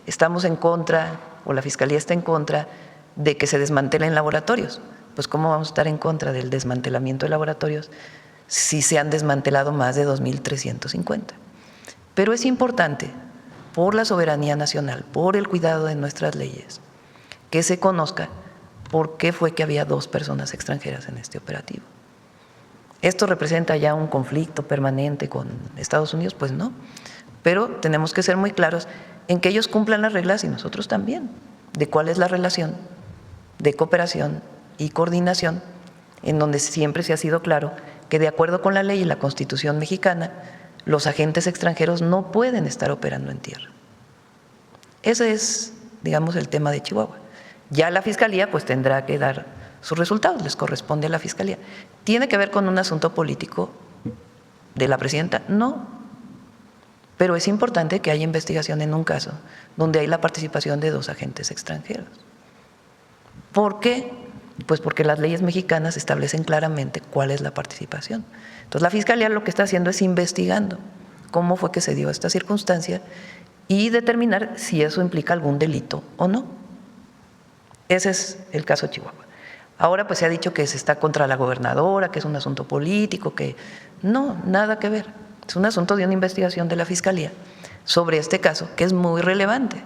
estamos en contra, o la Fiscalía está en contra, de que se desmantelen laboratorios. Pues, ¿cómo vamos a estar en contra del desmantelamiento de laboratorios si se han desmantelado más de 2.350? Pero es importante, por la soberanía nacional, por el cuidado de nuestras leyes, que se conozca por qué fue que había 2 personas extranjeras en este operativo. ¿Esto representa ya un conflicto permanente con Estados Unidos? Pues no, pero tenemos que ser muy claros en que ellos cumplan las reglas y nosotros también, de cuál es la relación de cooperación y coordinación, en donde siempre se ha sido claro que de acuerdo con la ley y la Constitución mexicana, los agentes extranjeros no pueden estar operando en tierra. Ese es, digamos, el tema de Chihuahua. Ya la Fiscalía pues tendrá que dar sus resultados, les corresponde a la Fiscalía. ¿Tiene que ver con un asunto político de la presidenta? No, pero es importante que haya investigación en un caso donde hay la participación de 2 agentes extranjeros. ¿Por qué? Pues porque las leyes mexicanas establecen claramente cuál es la participación. Entonces la Fiscalía lo que está haciendo es investigando cómo fue que se dio esta circunstancia y determinar si eso implica algún delito o no. Ese es el caso de Chihuahua. Ahora pues se ha dicho que se está contra la gobernadora, que es un asunto político, que no, nada que ver. Es un asunto de una investigación de la Fiscalía sobre este caso que es muy relevante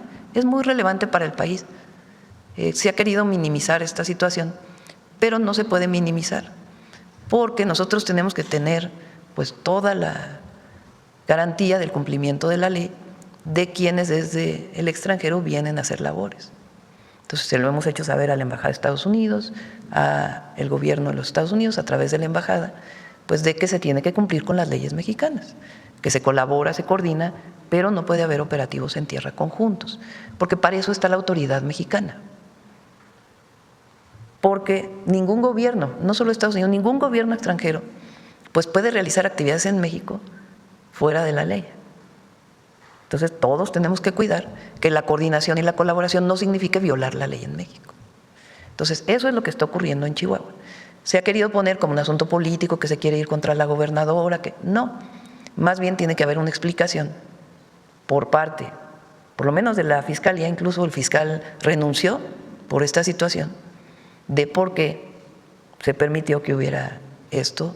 para el país. Se ha querido minimizar esta situación, pero no se puede minimizar, porque nosotros tenemos que tener pues toda la garantía del cumplimiento de la ley de quienes desde el extranjero vienen a hacer labores. Entonces se lo hemos hecho saber a la Embajada de Estados Unidos, al gobierno de los Estados Unidos a través de la embajada, pues de que se tiene que cumplir con las leyes mexicanas, que se colabora, se coordina, pero no puede haber operativos en tierra conjuntos, porque para eso está la autoridad mexicana. Porque ningún gobierno, no solo Estados Unidos, ningún gobierno extranjero, pues puede realizar actividades en México fuera de la ley. Entonces todos tenemos que cuidar que la coordinación y la colaboración no signifique violar la ley en México. Entonces eso es lo que está ocurriendo en Chihuahua. Se ha querido poner como un asunto político que se quiere ir contra la gobernadora, que no, más bien tiene que haber una explicación por parte, por lo menos de la Fiscalía, incluso el fiscal renunció por esta situación de por qué se permitió que hubiera esto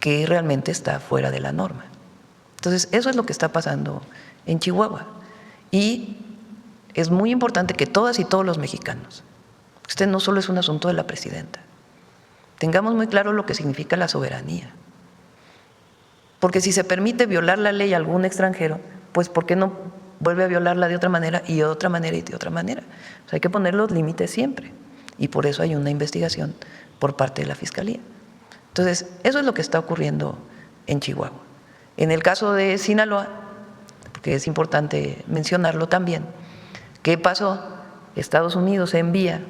que realmente está fuera de la norma. Entonces, eso es lo que está pasando en Chihuahua. Y es muy importante que todas y todos los mexicanos, este no solo es un asunto de la presidenta, tengamos muy claro lo que significa la soberanía. Porque si se permite violar la ley a algún extranjero, pues ¿por qué no vuelve a violarla de otra manera y de otra manera y de otra manera? O sea, hay que poner los límites siempre. Y por eso hay una investigación por parte de la Fiscalía. Entonces, eso es lo que está ocurriendo en Chihuahua. En el caso de Sinaloa, porque es importante mencionarlo también, ¿qué pasó? Estados Unidos envía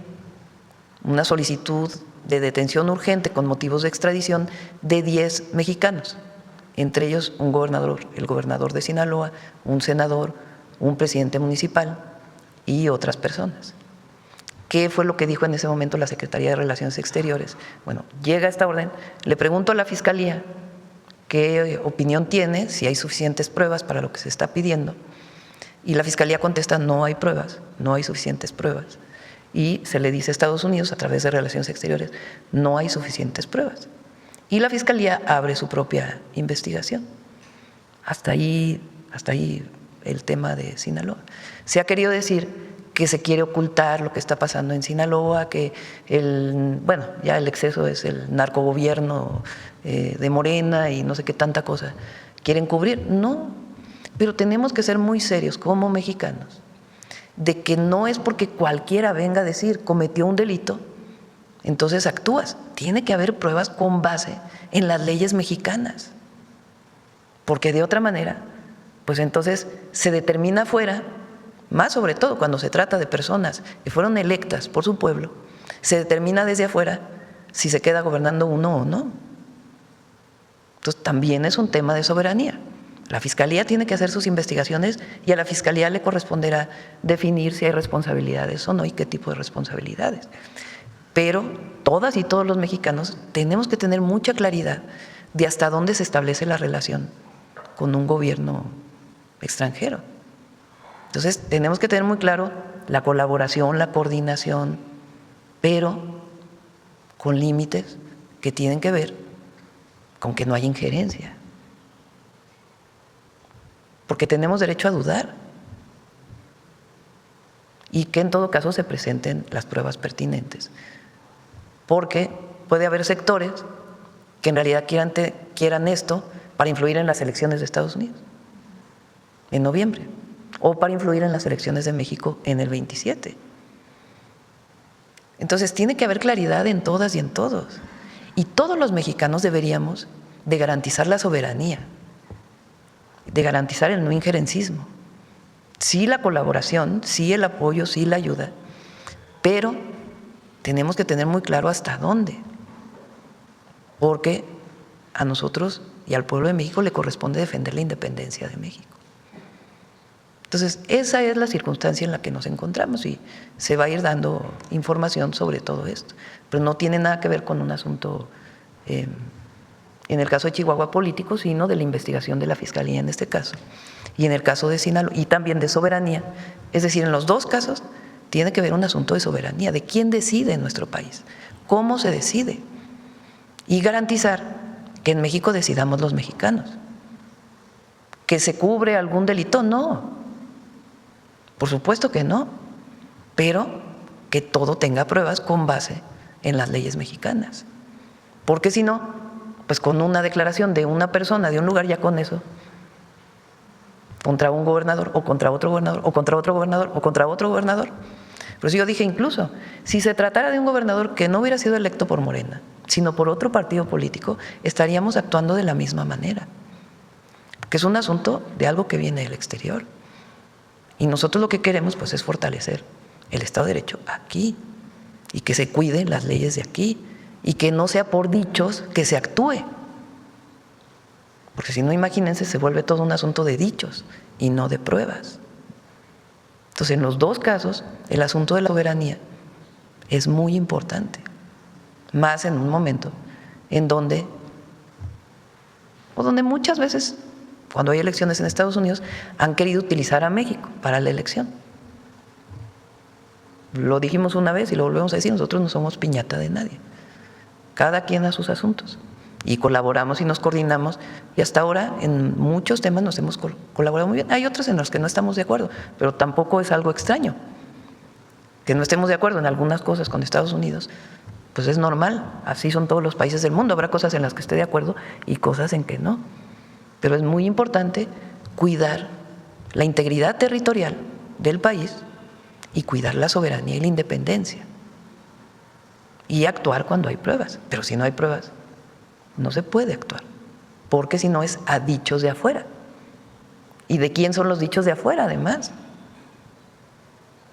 una solicitud de detención urgente con motivos de extradición de 10 mexicanos, entre ellos un gobernador, el gobernador de Sinaloa, un senador, un presidente municipal y otras personas. ¿Qué fue lo que dijo en ese momento la Secretaría de Relaciones Exteriores? Bueno, llega esta orden, le pregunto a la Fiscalía qué opinión tiene, si hay suficientes pruebas para lo que se está pidiendo, y la Fiscalía contesta, no hay pruebas, no hay suficientes pruebas. Y se le dice a Estados Unidos, a través de Relaciones Exteriores, no hay suficientes pruebas. Y la Fiscalía abre su propia investigación. Hasta ahí el tema de Sinaloa. Se ha querido decir que se quiere ocultar lo que está pasando en Sinaloa, que ya el exceso es el narcogobierno de Morena y no sé qué tanta cosa quieren cubrir. No, pero tenemos que ser muy serios como mexicanos, de que no es porque cualquiera venga a decir cometió un delito, entonces actúas. Tiene que haber pruebas con base en las leyes mexicanas, porque de otra manera, pues entonces se determina afuera, más sobre todo cuando se trata de personas que fueron electas por su pueblo, se determina desde afuera si se queda gobernando uno o no. Entonces también es un tema de soberanía. La Fiscalía tiene que hacer sus investigaciones y a la Fiscalía le corresponderá definir si hay responsabilidades o no y qué tipo de responsabilidades. Pero todas y todos los mexicanos tenemos que tener mucha claridad de hasta dónde se establece la relación con un gobierno extranjero. Entonces tenemos que tener muy claro la colaboración, la coordinación, pero con límites que tienen que ver con que no haya injerencia. Porque tenemos derecho a dudar y que en todo caso se presenten las pruebas pertinentes. Porque puede haber sectores que en realidad quieran esto para influir en las elecciones de Estados Unidos en noviembre o para influir en las elecciones de México en el 27. Entonces tiene que haber claridad en todas y en todos. Y todos los mexicanos deberíamos de garantizar la soberanía, de garantizar el no injerencismo. Sí la colaboración, sí el apoyo, sí la ayuda, pero tenemos que tener muy claro hasta dónde, porque a nosotros y al pueblo de México le corresponde defender la independencia de México. Entonces, esa es la circunstancia en la que nos encontramos y se va a ir dando información sobre todo esto, pero no tiene nada que ver con un asunto, en el caso de Chihuahua, político, sino de la investigación de la Fiscalía en este caso, y en el caso de Sinaloa, y también de soberanía. Es decir, en los dos casos tiene que ver un asunto de soberanía, de quién decide en nuestro país, cómo se decide, y garantizar que en México decidamos los mexicanos. ¿Que se cubre algún delito? No, por supuesto que no, pero que todo tenga pruebas con base en las leyes mexicanas. Porque si no, pues con una declaración de una persona de un lugar, ya con eso, contra un gobernador o contra otro gobernador o contra otro gobernador o contra otro gobernador. Por eso yo dije, incluso si se tratara de un gobernador que no hubiera sido electo por Morena, sino por otro partido político, estaríamos actuando de la misma manera, que es un asunto de algo que viene del exterior. Y nosotros lo que queremos pues es fortalecer el Estado de Derecho aquí y que se cuiden las leyes de aquí y que no sea por dichos que se actúe. Porque si no, imagínense, se vuelve todo un asunto de dichos y no de pruebas. Entonces, en los dos casos, el asunto de la soberanía es muy importante, más en un momento en donde muchas veces, cuando hay elecciones en Estados Unidos, han querido utilizar a México para la elección. Lo dijimos una vez y lo volvemos a decir, nosotros no somos piñata de nadie. Cada quien a sus asuntos. Y colaboramos y nos coordinamos, y hasta ahora en muchos temas nos hemos colaborado muy bien. Hay otros en los que no estamos de acuerdo, pero tampoco es algo extraño. Que no estemos de acuerdo en algunas cosas con Estados Unidos, pues es normal, así son todos los países del mundo. Habrá cosas en las que esté de acuerdo y cosas en que no. Pero es muy importante cuidar la integridad territorial del país y cuidar la soberanía y la independencia. Y actuar cuando hay pruebas. Pero si no hay pruebas, no se puede actuar, porque si no es a dichos de afuera. ¿Y de quién son los dichos de afuera, además?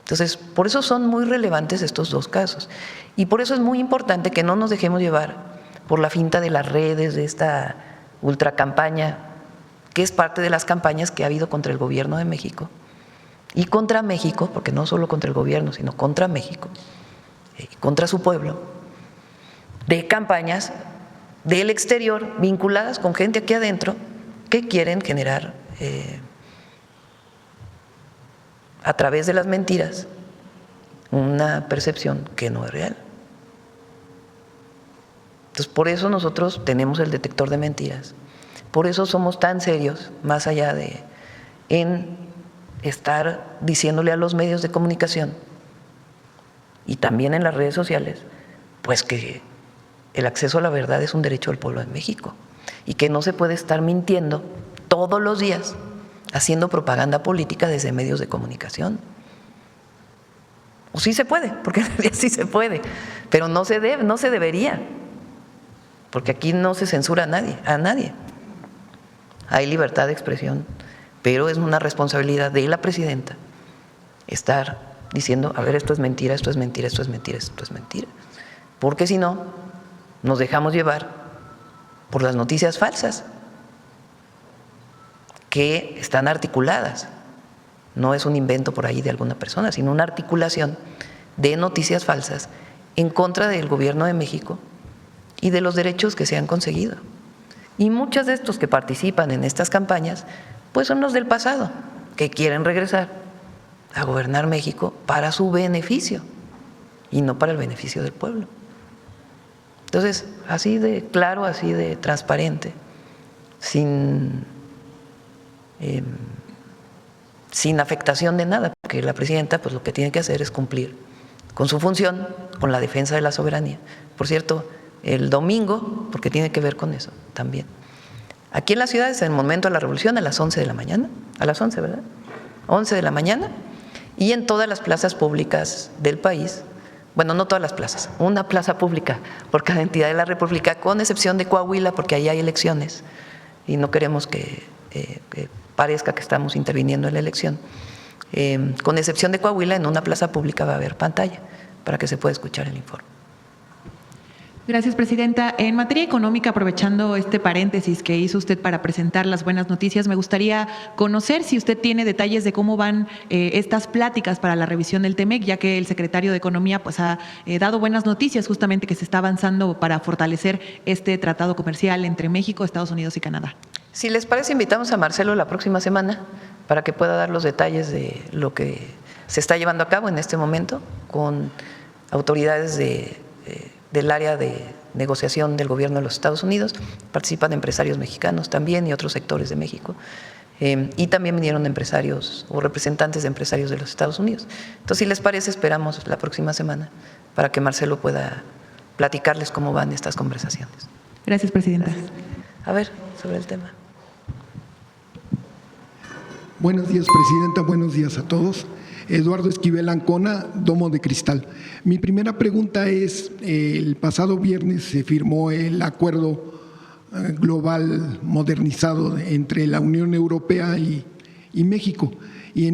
Entonces, por eso son muy relevantes estos dos casos. Y por eso es muy importante que no nos dejemos llevar por la finta de las redes, de esta ultracampaña, que es parte de las campañas que ha habido contra el gobierno de México y contra México, porque no solo contra el gobierno, sino contra México, contra su pueblo, de campañas del exterior vinculadas con gente aquí adentro que quieren generar a través de las mentiras una percepción que no es real. Entonces, por eso nosotros tenemos el detector de mentiras, por eso somos tan serios, más allá de en estar diciéndole a los medios de comunicación y también en las redes sociales, pues que el acceso a la verdad es un derecho del pueblo de México y que no se puede estar mintiendo todos los días haciendo propaganda política desde medios de comunicación. O sí se puede, porque en realidad sí se puede, pero no se debe, no se debería, porque aquí no se censura a nadie. Hay libertad de expresión, pero es una responsabilidad de la presidenta estar diciendo, a ver, esto es mentira, esto es mentira, esto es mentira, esto es mentira, porque si no, nos dejamos llevar por las noticias falsas que están articuladas. No es un invento por ahí de alguna persona, sino una articulación de noticias falsas en contra del gobierno de México y de los derechos que se han conseguido. Y muchos de estos que participan en estas campañas, pues son los del pasado, que quieren regresar a gobernar México para su beneficio y no para el beneficio del pueblo. Entonces, así de claro, así de transparente, sin afectación de nada, porque la presidenta pues lo que tiene que hacer es cumplir con su función, con la defensa de la soberanía. Por cierto, el domingo, porque tiene que ver con eso también. Aquí en la ciudad es el momento de la revolución a las 11 de la mañana, a las 11, ¿verdad? 11 de la mañana, y en todas las plazas públicas del país, bueno, no todas las plazas, una plaza pública por cada entidad de la República, con excepción de Coahuila, porque ahí hay elecciones y no queremos que parezca que estamos interviniendo en la elección. Con excepción de Coahuila, en una plaza pública va a haber pantalla para que se pueda escuchar el informe. Gracias, presidenta. En materia económica, aprovechando este paréntesis que hizo usted para presentar las buenas noticias, me gustaría conocer si usted tiene detalles de cómo van estas pláticas para la revisión del TEMEC, ya que el secretario de Economía pues ha dado buenas noticias justamente que se está avanzando para fortalecer este tratado comercial entre México, Estados Unidos y Canadá. Si les parece, invitamos a Marcelo la próxima semana para que pueda dar los detalles de lo que se está llevando a cabo en este momento con autoridades del área de negociación del gobierno de los Estados Unidos. Participan empresarios mexicanos también y otros sectores de México. Y también vinieron empresarios o representantes de empresarios de los Estados Unidos. Entonces, si les parece, esperamos la próxima semana para que Marcelo pueda platicarles cómo van estas conversaciones. Gracias, presidenta. Gracias. A ver, sobre el tema. Buenos días, presidenta. Buenos días a todos. Eduardo Esquivel Ancona, Domo de Cristal. Mi primera pregunta es, el pasado viernes se firmó el acuerdo global modernizado entre la Unión Europea y México. Y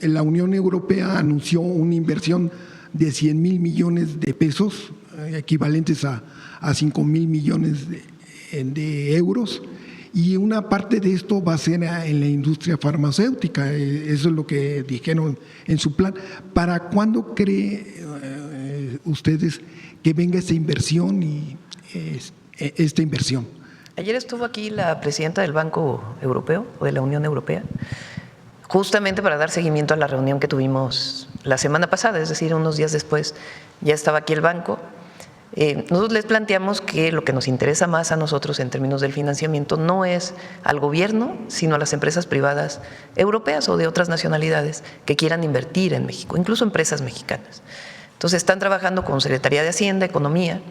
la Unión Europea anunció una inversión de 100,000 millones de pesos, equivalentes a 5,000 millones de euros. Y una parte de esto va a ser en la industria farmacéutica, eso es lo que dijeron en su plan. ¿Para cuándo cree ustedes que venga esta inversión y esta inversión? Ayer estuvo aquí la presidenta del Banco Europeo o de la Unión Europea, justamente para dar seguimiento a la reunión que tuvimos la semana pasada, es decir, unos días después ya estaba aquí el banco. Nosotros les planteamos que lo que nos interesa más a nosotros en términos del financiamiento no es al gobierno, sino a las empresas privadas europeas o de otras nacionalidades que quieran invertir en México, incluso empresas mexicanas. Entonces están trabajando con Secretaría de Hacienda, Economía,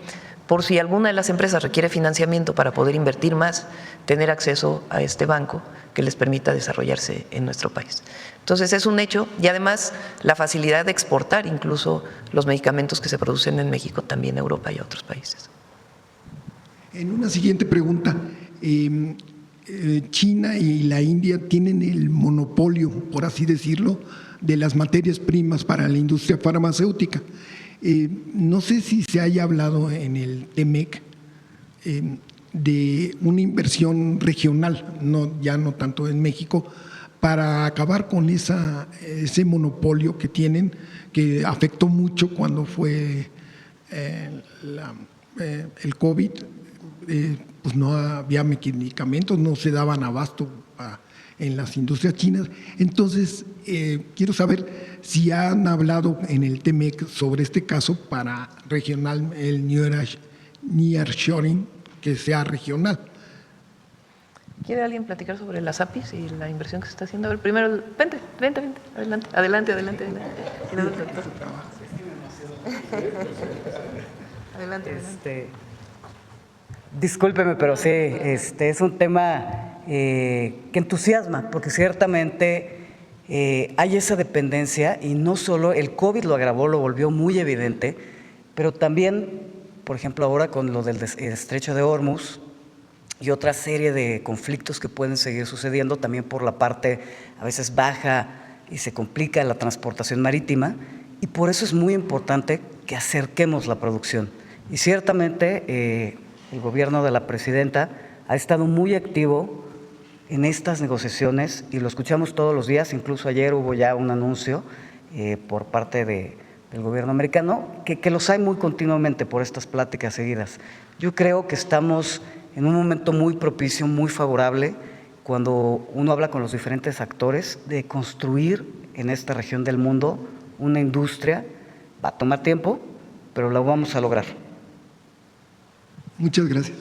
por si alguna de las empresas requiere financiamiento para poder invertir más, tener acceso a este banco que les permita desarrollarse en nuestro país. Entonces es un hecho y además la facilidad de exportar incluso los medicamentos que se producen en México también a Europa y a otros países. En una siguiente pregunta, China y la India tienen el monopolio, por así decirlo, de las materias primas para la industria farmacéutica. No sé si se haya hablado en el TEMEC de una inversión regional, ya no tanto en México, para acabar con ese monopolio que tienen, que afectó mucho cuando fue el COVID. Pues no había medicamentos, no se daban abasto en las industrias chinas. Entonces, quiero saber si han hablado en el TEMEC sobre este caso para regional, el nearshoring, que sea regional. ¿Quiere alguien platicar sobre las APIs y la inversión que se está haciendo? A ver, primero, vente, adelante. Adelante. Discúlpeme, pero sí, es un tema que entusiasma, porque ciertamente hay esa dependencia y no solo el COVID lo agravó, lo volvió muy evidente, pero también, por ejemplo, ahora con lo del estrecho de Hormuz y otra serie de conflictos que pueden seguir sucediendo, también por la parte a veces baja y se complica la transportación marítima, y por eso es muy importante que acerquemos la producción. Y ciertamente el gobierno de la presidenta ha estado muy activo en estas negociaciones y lo escuchamos todos los días. Incluso ayer hubo ya un anuncio por parte del gobierno americano que los hay muy continuamente por estas pláticas seguidas. Yo creo que estamos en un momento muy propicio, muy favorable, cuando uno habla con los diferentes actores, de construir en esta región del mundo una industria. Va a tomar tiempo, pero lo vamos a lograr. Muchas gracias.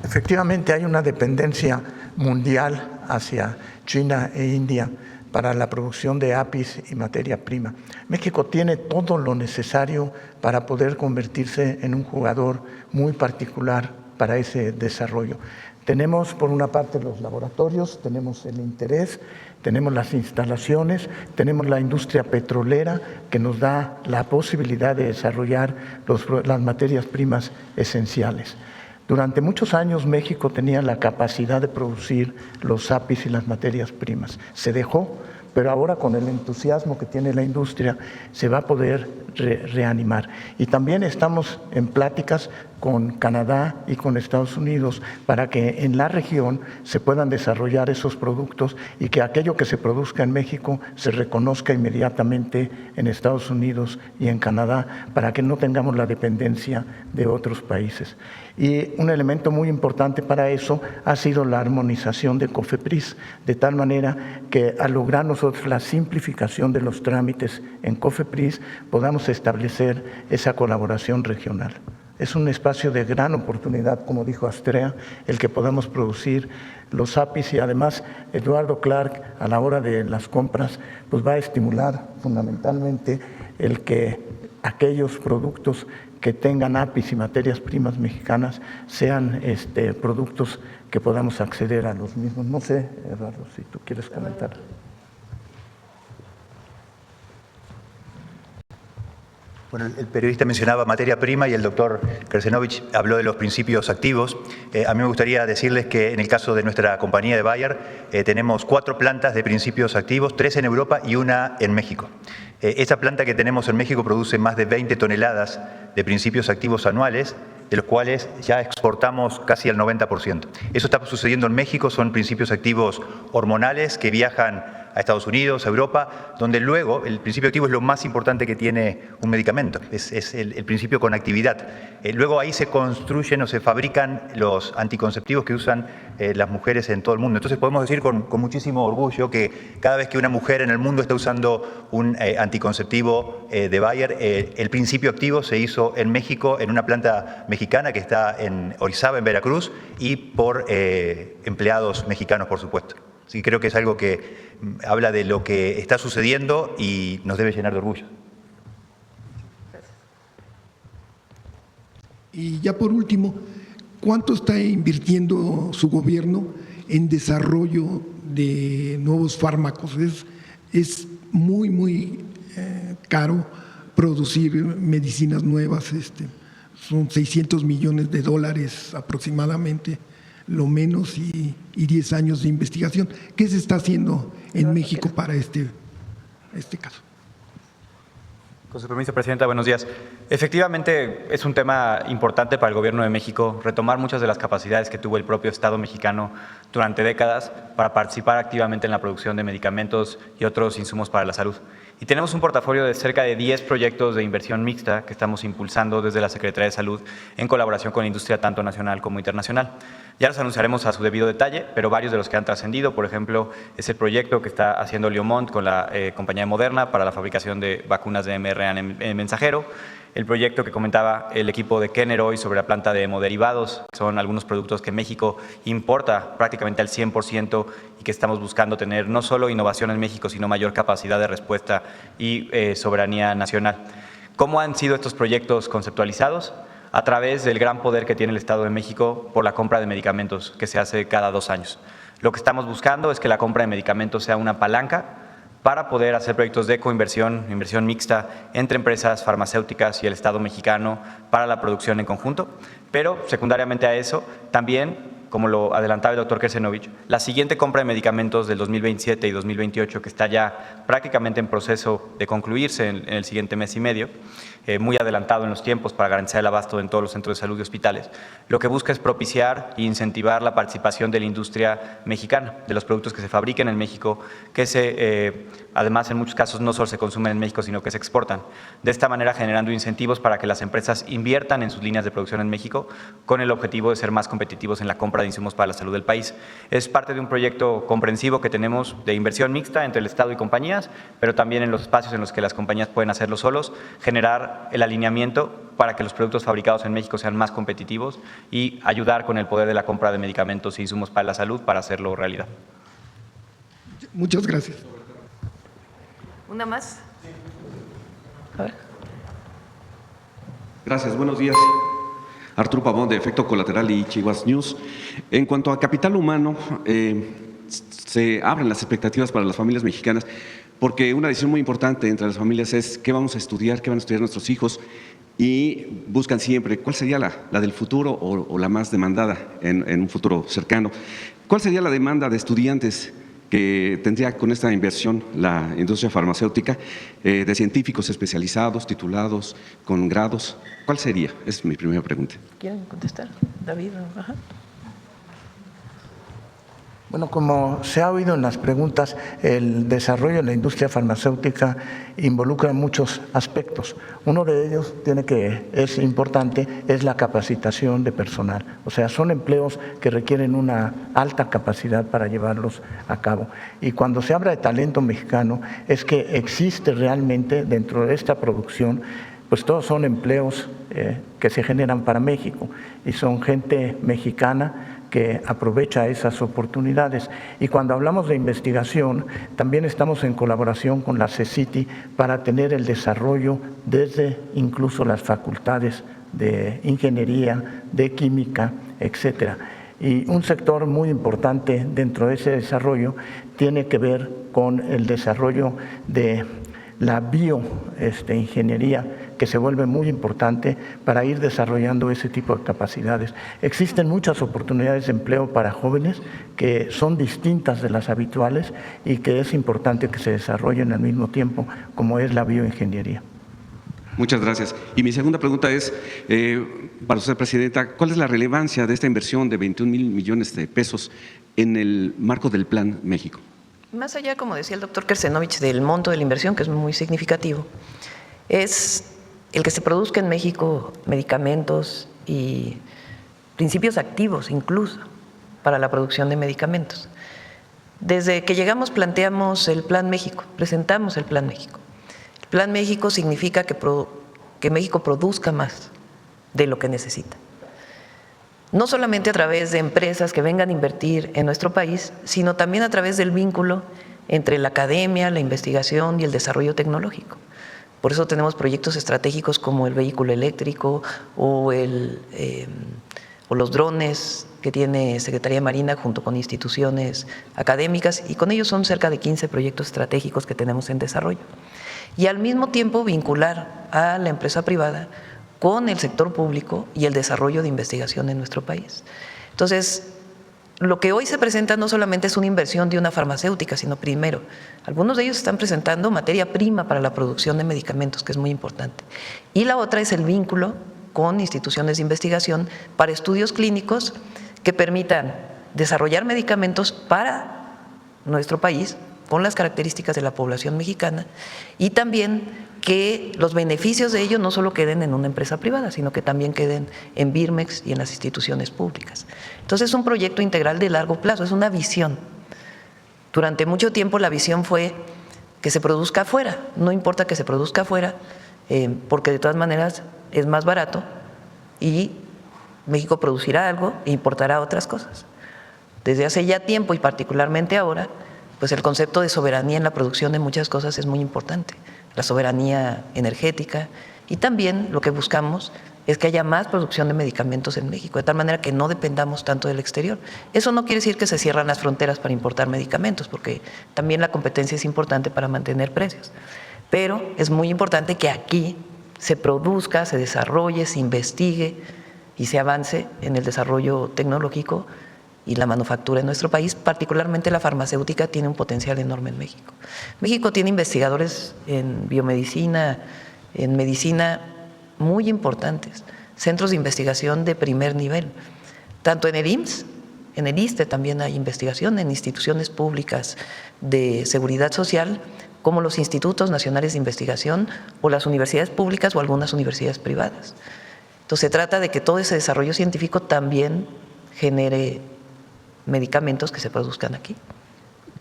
Efectivamente, hay una dependencia mundial hacia China e India para la producción de APIs y materia prima. México tiene todo lo necesario para poder convertirse en un jugador muy particular para ese desarrollo. Tenemos, por una parte, los laboratorios, tenemos el interés, tenemos las instalaciones, tenemos la industria petrolera que nos da la posibilidad de desarrollar las materias primas esenciales. Durante muchos años México tenía la capacidad de producir los APIs y las materias primas. Se dejó, pero ahora con el entusiasmo que tiene la industria se va a poder reanimar. Y también estamos en pláticas con Canadá y con Estados Unidos para que en la región se puedan desarrollar esos productos y que aquello que se produzca en México se reconozca inmediatamente en Estados Unidos y en Canadá para que no tengamos la dependencia de otros países. Y un elemento muy importante para eso ha sido la armonización de COFEPRIS, de tal manera que al lograr nosotros la simplificación de los trámites en COFEPRIS podamos establecer esa colaboración regional. Es un espacio de gran oportunidad, como dijo Astrea, el que podamos producir los APIs y además Eduardo Clark a la hora de las compras pues va a estimular fundamentalmente el que aquellos productos que tengan APIs y materias primas mexicanas sean productos que podamos acceder a los mismos. No sé, Eduardo, si tú quieres comentar. Bueno, el periodista mencionaba materia prima y el doctor Krecenovich habló de los principios activos. A mí me gustaría decirles que en el caso de nuestra compañía de Bayer tenemos 4 plantas de principios activos, 3 en Europa y 1 en México. Esta planta que tenemos en México produce más de 20 toneladas de principios activos anuales, de los cuales ya exportamos casi al 90%. Eso está sucediendo en México, son principios activos hormonales que viajan a Estados Unidos, a Europa, donde luego el principio activo es lo más importante que tiene un medicamento, es el principio con actividad. Luego ahí se construyen o se fabrican los anticonceptivos que usan las mujeres en todo el mundo. Entonces podemos decir con muchísimo orgullo que cada vez que una mujer en el mundo está usando un anticonceptivo de Bayer, el principio activo se hizo en México, en una planta mexicana que está en Orizaba, en Veracruz, y por empleados mexicanos, por supuesto. Sí, creo que es algo que habla de lo que está sucediendo y nos debe llenar de orgullo. Y ya por último, ¿cuánto está invirtiendo su gobierno en desarrollo de nuevos fármacos? Es muy caro producir medicinas nuevas, son $600 millones aproximadamente, lo menos, y 10 años de investigación. ¿Qué se está haciendo en México para este caso? Con su permiso, Presidenta, buenos días. Efectivamente, es un tema importante para el Gobierno de México retomar muchas de las capacidades que tuvo el propio Estado mexicano durante décadas para participar activamente en la producción de medicamentos y otros insumos para la salud. Y tenemos un portafolio de cerca de 10 proyectos de inversión mixta que estamos impulsando desde la Secretaría de Salud en colaboración con la industria tanto nacional como internacional. Ya los anunciaremos a su debido detalle, pero varios de los que han trascendido, por ejemplo, es el proyecto que está haciendo Leomont con la compañía Moderna para la fabricación de vacunas de mRNA mensajero, el proyecto que comentaba el equipo de Kenner hoy sobre la planta de hemoderivados, que son algunos productos que México importa prácticamente al 100% y que estamos buscando tener no solo innovación en México, sino mayor capacidad de respuesta y soberanía nacional. ¿Cómo han sido estos proyectos conceptualizados? A través del gran poder que tiene el Estado de México por la compra de medicamentos que se hace cada 2 años. Lo que estamos buscando es que la compra de medicamentos sea una palanca para poder hacer proyectos de coinversión, inversión mixta entre empresas farmacéuticas y el Estado mexicano para la producción en conjunto. Pero, secundariamente a eso, también, como lo adelantaba el doctor Kersenovich, la siguiente compra de medicamentos del 2027 y 2028, que está ya prácticamente en proceso de concluirse en el siguiente mes y medio, muy adelantado en los tiempos para garantizar el abasto en todos los centros de salud y hospitales, lo que busca es propiciar e incentivar la participación de la industria mexicana, de los productos que se fabriquen en México, que además en muchos casos no solo se consumen en México, sino que se exportan. De esta manera generando incentivos para que las empresas inviertan en sus líneas de producción en México con el objetivo de ser más competitivos en la compra de insumos para la salud del país. Es parte de un proyecto comprensivo que tenemos de inversión mixta entre el Estado y compañías, pero también en los espacios en los que las compañías pueden hacerlo solos, generar el alineamiento para que los productos fabricados en México sean más competitivos y ayudar con el poder de la compra de medicamentos e insumos para la salud para hacerlo realidad. Muchas gracias. ¿Una más? A ver. Gracias, buenos días. Arturo Pavón, de Efecto Colateral y Chihuahua News. En cuanto a capital humano, se abren las expectativas para las familias mexicanas, porque una decisión muy importante entre las familias es qué vamos a estudiar, qué van a estudiar nuestros hijos, y buscan siempre cuál sería la del futuro o la más demandada en un futuro cercano. ¿Cuál sería la demanda de estudiantes que tendría con esta inversión la industria farmacéutica, de científicos especializados, titulados, con grados? ¿Cuál sería? Es mi primera pregunta. ¿Quieren contestar? David. Ajá. Bueno, como se ha oído en las preguntas, el desarrollo de la industria farmacéutica involucra muchos aspectos. Uno de ellos es importante, es la capacitación de personal. O sea, son empleos que requieren una alta capacidad para llevarlos a cabo. Y cuando se habla de talento mexicano, es que existe realmente dentro de esta producción, pues todos son empleos que se generan para México y son gente mexicana que aprovecha esas oportunidades. Y cuando hablamos de investigación, también estamos en colaboración con la CECITI para tener el desarrollo desde incluso las facultades de ingeniería, de química, etcétera. Y un sector muy importante dentro de ese desarrollo tiene que ver con el desarrollo de la bioingeniería, que se vuelve muy importante para ir desarrollando ese tipo de capacidades. Existen muchas oportunidades de empleo para jóvenes que son distintas de las habituales y que es importante que se desarrollen al mismo tiempo, como es la bioingeniería. Muchas gracias. Y mi segunda pregunta es, para usted, Presidenta, ¿cuál es la relevancia de esta inversión de 21,000 millones de pesos en el marco del Plan México? Más allá, como decía el doctor Kersenovich, del monto de la inversión, que es muy significativo, es el que se produzca en México medicamentos y principios activos incluso para la producción de medicamentos. Desde que llegamos planteamos el Plan México, presentamos el Plan México. El Plan México significa que México produzca más de lo que necesita. No solamente a través de empresas que vengan a invertir en nuestro país, sino también a través del vínculo entre la academia, la investigación y el desarrollo tecnológico. Por eso tenemos proyectos estratégicos como el vehículo eléctrico o los drones que tiene Secretaría de Marina junto con instituciones académicas, y con ellos son cerca de 15 proyectos estratégicos que tenemos en desarrollo. Y al mismo tiempo vincular a la empresa privada con el sector público y el desarrollo de investigación en nuestro país. Entonces, lo que hoy se presenta no solamente es una inversión de una farmacéutica, sino primero, algunos de ellos están presentando materia prima para la producción de medicamentos, que es muy importante. Y la otra es el vínculo con instituciones de investigación para estudios clínicos que permitan desarrollar medicamentos para nuestro país, con las características de la población mexicana, y también que los beneficios de ello no solo queden en una empresa privada, sino que también queden en Birmex y en las instituciones públicas. Entonces es un proyecto integral de largo plazo, es una visión. Durante mucho tiempo la visión fue que se produzca afuera, no importa que se produzca afuera, porque de todas maneras es más barato y México producirá algo e importará otras cosas. Desde hace ya tiempo y particularmente ahora, pues el concepto de soberanía en la producción de muchas cosas es muy importante. La soberanía energética, y también lo que buscamos es que haya más producción de medicamentos en México, de tal manera que no dependamos tanto del exterior. Eso no quiere decir que se cierran las fronteras para importar medicamentos, porque también la competencia es importante para mantener precios. Pero es muy importante que aquí se produzca, se desarrolle, se investigue y se avance en el desarrollo tecnológico y la manufactura en nuestro país, particularmente la farmacéutica, tiene un potencial enorme en México. México tiene investigadores en biomedicina, en medicina muy importantes, centros de investigación de primer nivel, tanto en el IMSS, en el ISSSTE también hay investigación, en instituciones públicas de seguridad social, como los institutos nacionales de investigación o las universidades públicas o algunas universidades privadas. Entonces se trata de que todo ese desarrollo científico también genere medicamentos que se produzcan aquí.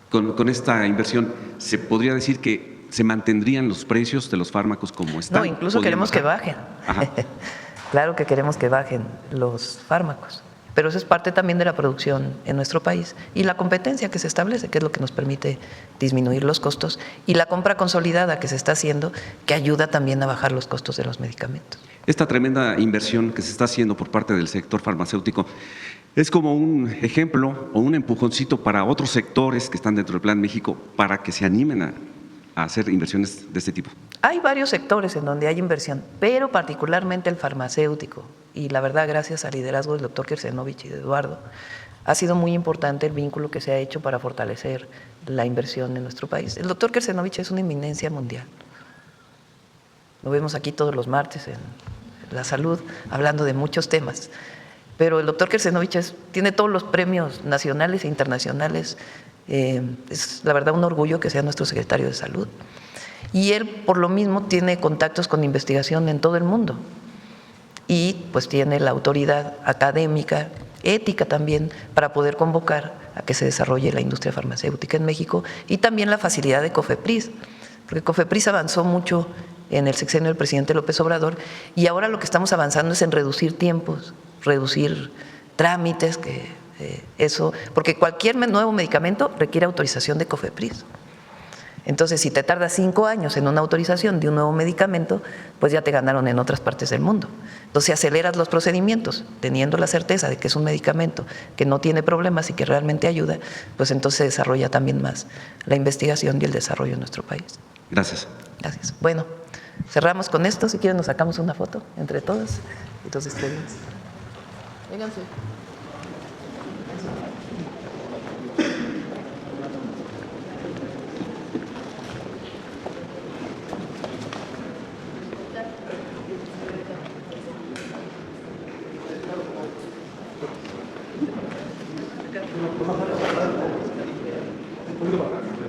Con esta inversión, ¿se podría decir que se mantendrían los precios de los fármacos como están? No, incluso queremos que bajen. Ajá. Claro que queremos que bajen los fármacos, pero eso es parte también de la producción en nuestro país y la competencia que se establece, que es lo que nos permite disminuir los costos, y la compra consolidada que se está haciendo, que ayuda también a bajar los costos de los medicamentos. Esta tremenda inversión que se está haciendo por parte del sector farmacéutico es como un ejemplo o un empujoncito para otros sectores que están dentro del Plan México para que se animen a hacer inversiones de este tipo. Hay varios sectores en donde hay inversión, pero particularmente el farmacéutico, y la verdad, gracias al liderazgo del doctor Kersenovich y de Eduardo, ha sido muy importante el vínculo que se ha hecho para fortalecer la inversión en nuestro país. El doctor Kersenovich es una eminencia mundial. Lo vemos aquí todos los martes en la salud, hablando de muchos temas. Pero el doctor Kersenovich tiene todos los premios nacionales e internacionales. Es la verdad un orgullo que sea nuestro secretario de Salud. Y él, por lo mismo, tiene contactos con investigación en todo el mundo. Y pues tiene la autoridad académica, ética también, para poder convocar a que se desarrolle la industria farmacéutica en México, y también la facilidad de COFEPRIS, porque COFEPRIS avanzó mucho en el sexenio del presidente López Obrador, y ahora lo que estamos avanzando es en reducir tiempos, reducir trámites, porque cualquier nuevo medicamento requiere autorización de COFEPRIS. Entonces, si te tardas 5 años en una autorización de un nuevo medicamento, pues ya te ganaron en otras partes del mundo. Entonces, aceleras los procedimientos, teniendo la certeza de que es un medicamento que no tiene problemas y que realmente ayuda, pues entonces se desarrolla también más la investigación y el desarrollo en nuestro país. Gracias. Gracias. Bueno, cerramos con esto. Si quieren, nos sacamos una foto entre todos. Entonces, vénganse. Un poquito para acá.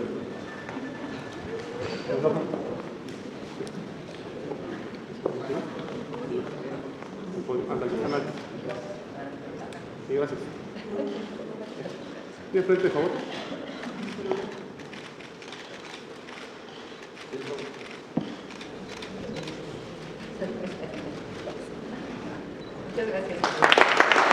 Sí, gracias. De frente, por favor. Muchas gracias.